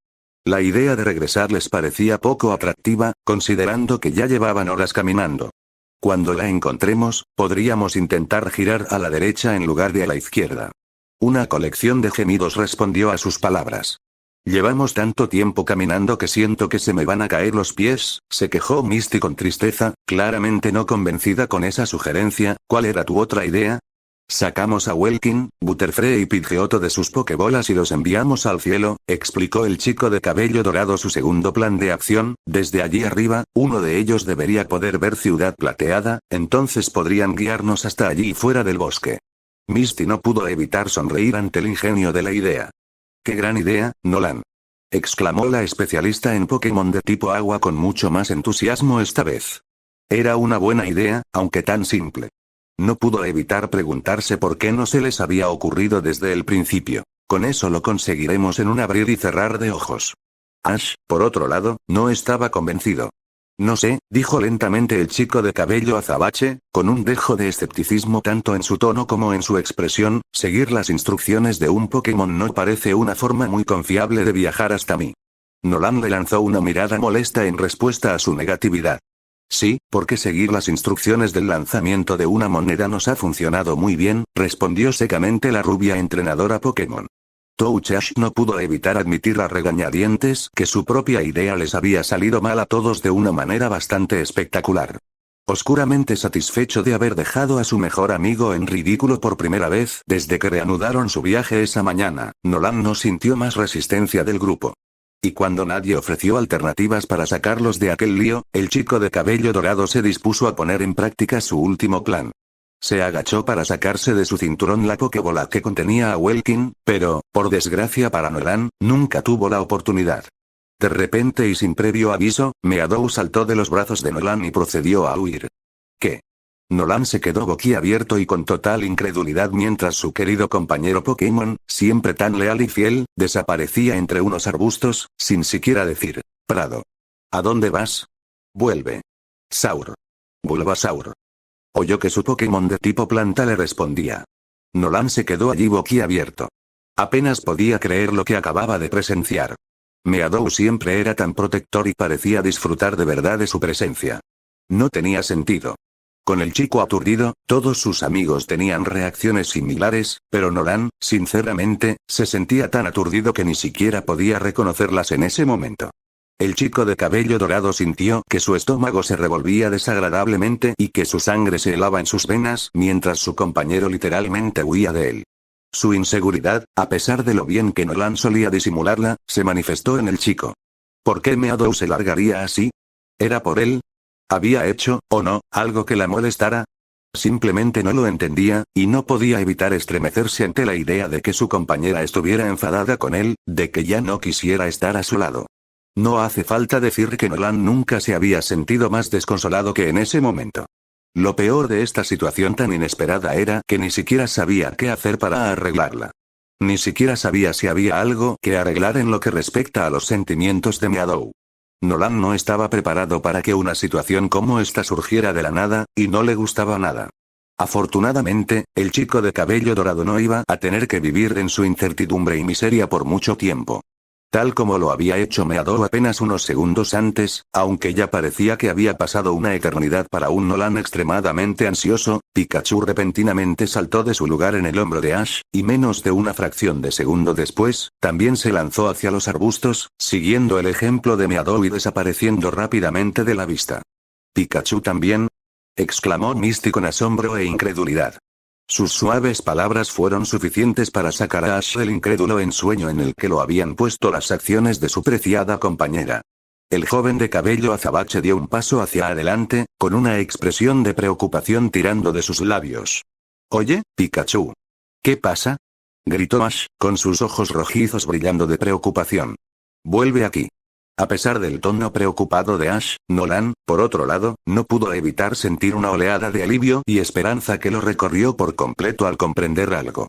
La idea de regresar les parecía poco atractiva, considerando que ya llevaban horas caminando. Cuando la encontremos, podríamos intentar girar a la derecha en lugar de a la izquierda. Una colección de gemidos respondió a sus palabras. Llevamos tanto tiempo caminando que siento que se me van a caer los pies, se quejó Misty con tristeza, claramente no convencida con esa sugerencia. ¿Cuál era tu otra idea? Sacamos a Welkin, Butterfree y Pidgeotto de sus pokebolas y los enviamos al cielo, explicó el chico de cabello dorado su segundo plan de acción. Desde allí arriba, uno de ellos debería poder ver Ciudad Plateada, entonces podrían guiarnos hasta allí fuera del bosque. Misty no pudo evitar sonreír ante el ingenio de la idea. ¡Qué gran idea, Nolan! Exclamó la especialista en Pokémon de tipo agua con mucho más entusiasmo esta vez. Era una buena idea, aunque tan simple. No pudo evitar preguntarse por qué no se les había ocurrido desde el principio. Con eso lo conseguiremos en un abrir y cerrar de ojos. Ash, por otro lado, no estaba convencido. No sé, dijo lentamente el chico de cabello azabache, con un dejo de escepticismo tanto en su tono como en su expresión. Seguir las instrucciones de un Pokémon no parece una forma muy confiable de viajar hasta mí. Nolan le lanzó una mirada molesta en respuesta a su negatividad. Sí, porque seguir las instrucciones del lanzamiento de una moneda nos ha funcionado muy bien, respondió secamente la rubia entrenadora Pokémon. Touch Ash no pudo evitar admitir a regañadientes que su propia idea les había salido mal a todos de una manera bastante espectacular. Oscuramente satisfecho de haber dejado a su mejor amigo en ridículo por primera vez desde que reanudaron su viaje esa mañana, Nolan no sintió más resistencia del grupo. Y cuando nadie ofreció alternativas para sacarlos de aquel lío, el chico de cabello dorado se dispuso a poner en práctica su último plan. Se agachó para sacarse de su cinturón la pokebola que contenía a Welkin, pero, por desgracia para Nolan, nunca tuvo la oportunidad. De repente y sin previo aviso, Meadow saltó de los brazos de Nolan y procedió a huir. ¿Qué? Nolan se quedó boquiabierto y con total incredulidad mientras su querido compañero Pokémon, siempre tan leal y fiel, desaparecía entre unos arbustos, sin siquiera decir, Prado. ¿A dónde vas? Vuelve. Saur. Bulbasaur. Oyó que su Pokémon de tipo planta le respondía. Nolan se quedó allí boquiabierto. Apenas podía creer lo que acababa de presenciar. Meadow siempre era tan protector y parecía disfrutar de verdad de su presencia. No tenía sentido. Con el chico aturdido, todos sus amigos tenían reacciones similares, pero Nolan, sinceramente, se sentía tan aturdido que ni siquiera podía reconocerlas en ese momento. El chico de cabello dorado sintió que su estómago se revolvía desagradablemente y que su sangre se helaba en sus venas mientras su compañero literalmente huía de él. Su inseguridad, a pesar de lo bien que Nolan solía disimularla, se manifestó en el chico. ¿Por qué Meadow se largaría así? ¿Era por él? ¿Había hecho, o no, algo que la molestara? Simplemente no lo entendía, y no podía evitar estremecerse ante la idea de que su compañera estuviera enfadada con él, de que ya no quisiera estar a su lado. No hace falta decir que Nolan nunca se había sentido más desconsolado que en ese momento. Lo peor de esta situación tan inesperada era que ni siquiera sabía qué hacer para arreglarla. Ni siquiera sabía si había algo que arreglar en lo que respecta a los sentimientos de Meadow. Nolan no estaba preparado para que una situación como esta surgiera de la nada, y no le gustaba nada. Afortunadamente, el chico de cabello dorado no iba a tener que vivir en su incertidumbre y miseria por mucho tiempo. Tal como lo había hecho Meadow apenas unos segundos antes, aunque ya parecía que había pasado una eternidad para un Nolan extremadamente ansioso, Pikachu repentinamente saltó de su lugar en el hombro de Ash, y menos de una fracción de segundo después, también se lanzó hacia los arbustos, siguiendo el ejemplo de Meadow y desapareciendo rápidamente de la vista. ¿Pikachu también?, exclamó Misty con asombro e incredulidad. Sus suaves palabras fueron suficientes para sacar a Ash del incrédulo ensueño en el que lo habían puesto las acciones de su preciada compañera. El joven de cabello azabache dio un paso hacia adelante, con una expresión de preocupación tirando de sus labios. «Oye, Pikachu. ¿Qué pasa?», gritó Ash, con sus ojos rojizos brillando de preocupación. «Vuelve aquí». A pesar del tono preocupado de Ash, Nolan, por otro lado, no pudo evitar sentir una oleada de alivio y esperanza que lo recorrió por completo al comprender algo.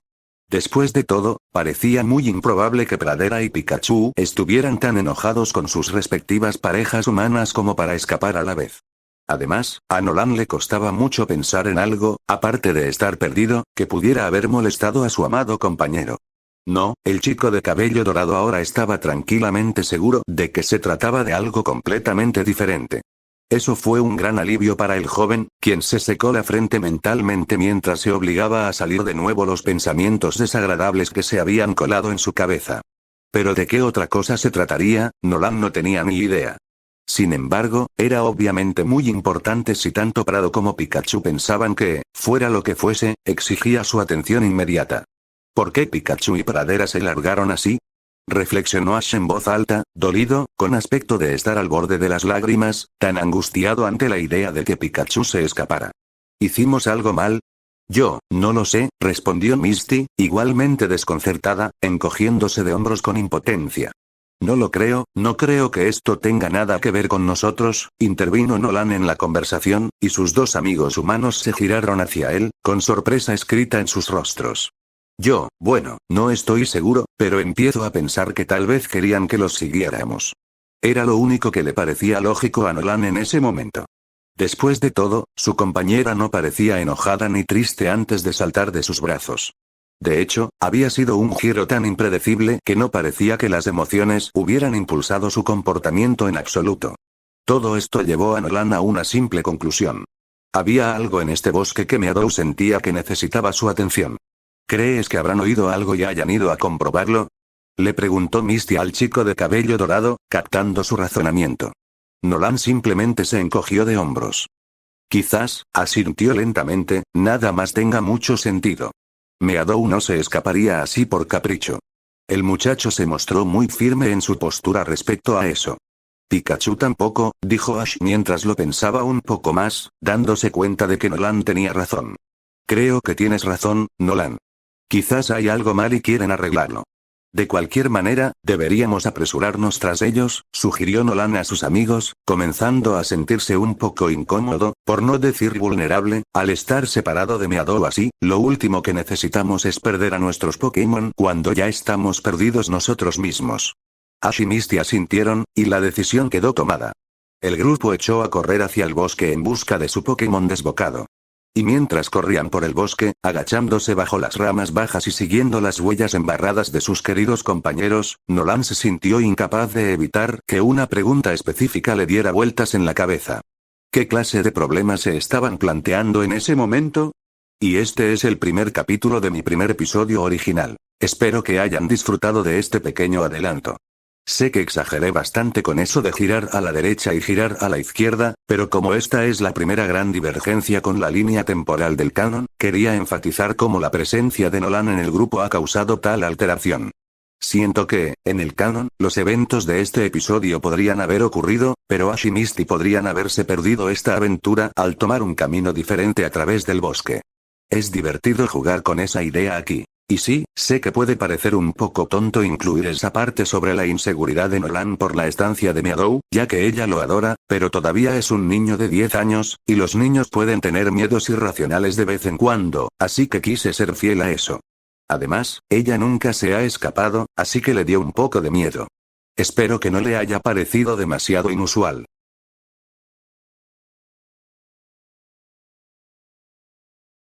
Después de todo, parecía muy improbable que Pradera y Pikachu estuvieran tan enojados con sus respectivas parejas humanas como para escapar a la vez. Además, a Nolan le costaba mucho pensar en algo, aparte de estar perdido, que pudiera haber molestado a su amado compañero. No, el chico de cabello dorado ahora estaba tranquilamente seguro de que se trataba de algo completamente diferente. Eso fue un gran alivio para el joven, quien se secó la frente mentalmente mientras se obligaba a salir de nuevo los pensamientos desagradables que se habían colado en su cabeza. Pero de qué otra cosa se trataría, Nolan no tenía ni idea. Sin embargo, era obviamente muy importante si tanto Prado como Pikachu pensaban que, fuera lo que fuese, exigía su atención inmediata. ¿Por qué Pikachu y Pradera se largaron así?, reflexionó Ash en voz alta, dolido, con aspecto de estar al borde de las lágrimas, tan angustiado ante la idea de que Pikachu se escapara. ¿Hicimos algo mal? Yo, no lo sé, respondió Misty, igualmente desconcertada, encogiéndose de hombros con impotencia. No lo creo, no creo que esto tenga nada que ver con nosotros, intervino Nolan en la conversación, y sus dos amigos humanos se giraron hacia él, con sorpresa escrita en sus rostros. Bueno, no estoy seguro, pero empiezo a pensar que tal vez querían que los siguiéramos. Era lo único que le parecía lógico a Nolan en ese momento. Después de todo, su compañera no parecía enojada ni triste antes de saltar de sus brazos. De hecho, había sido un giro tan impredecible que no parecía que las emociones hubieran impulsado su comportamiento en absoluto. Todo esto llevó a Nolan a una simple conclusión. Había algo en este bosque que Meadow sentía que necesitaba su atención. ¿Crees que habrán oído algo y hayan ido a comprobarlo?, le preguntó Misty al chico de cabello dorado, captando su razonamiento. Nolan simplemente se encogió de hombros. Quizás, asintió lentamente, nada más tenga mucho sentido. Meadow no se escaparía así por capricho. El muchacho se mostró muy firme en su postura respecto a eso. Pikachu tampoco, dijo Ash mientras lo pensaba un poco más, dándose cuenta de que Nolan tenía razón. Creo que tienes razón, Nolan. Quizás hay algo mal y quieren arreglarlo. De cualquier manera, deberíamos apresurarnos tras ellos, sugirió Nolan a sus amigos, comenzando a sentirse un poco incómodo, por no decir vulnerable, al estar separado de Meadow así. Lo último que necesitamos es perder a nuestros Pokémon cuando ya estamos perdidos nosotros mismos. Ash y Misty asintieron, y la decisión quedó tomada. El grupo echó a correr hacia el bosque en busca de su Pokémon desbocado. Y mientras corrían por el bosque, agachándose bajo las ramas bajas y siguiendo las huellas embarradas de sus queridos compañeros, Nolan se sintió incapaz de evitar que una pregunta específica le diera vueltas en la cabeza. ¿Qué clase de problemas se estaban planteando en ese momento? Y este es el primer capítulo de mi primer episodio original. Espero que hayan disfrutado de este pequeño adelanto. Sé que exageré bastante con eso de girar a la derecha y girar a la izquierda, pero como esta es la primera gran divergencia con la línea temporal del canon, quería enfatizar cómo la presencia de Nolan en el grupo ha causado tal alteración. Siento que, en el canon, los eventos de este episodio podrían haber ocurrido, pero Ash y Misty podrían haberse perdido esta aventura al tomar un camino diferente a través del bosque. Es divertido jugar con esa idea aquí. Y sí, sé que puede parecer un poco tonto incluir esa parte sobre la inseguridad de Nolan por la estancia de Meadow, ya que ella lo adora, pero todavía es un niño de 10 años, y los niños pueden tener miedos irracionales de vez en cuando, así que quise ser fiel a eso. Además, ella nunca se ha escapado, así que le dio un poco de miedo. Espero que no le haya parecido demasiado inusual.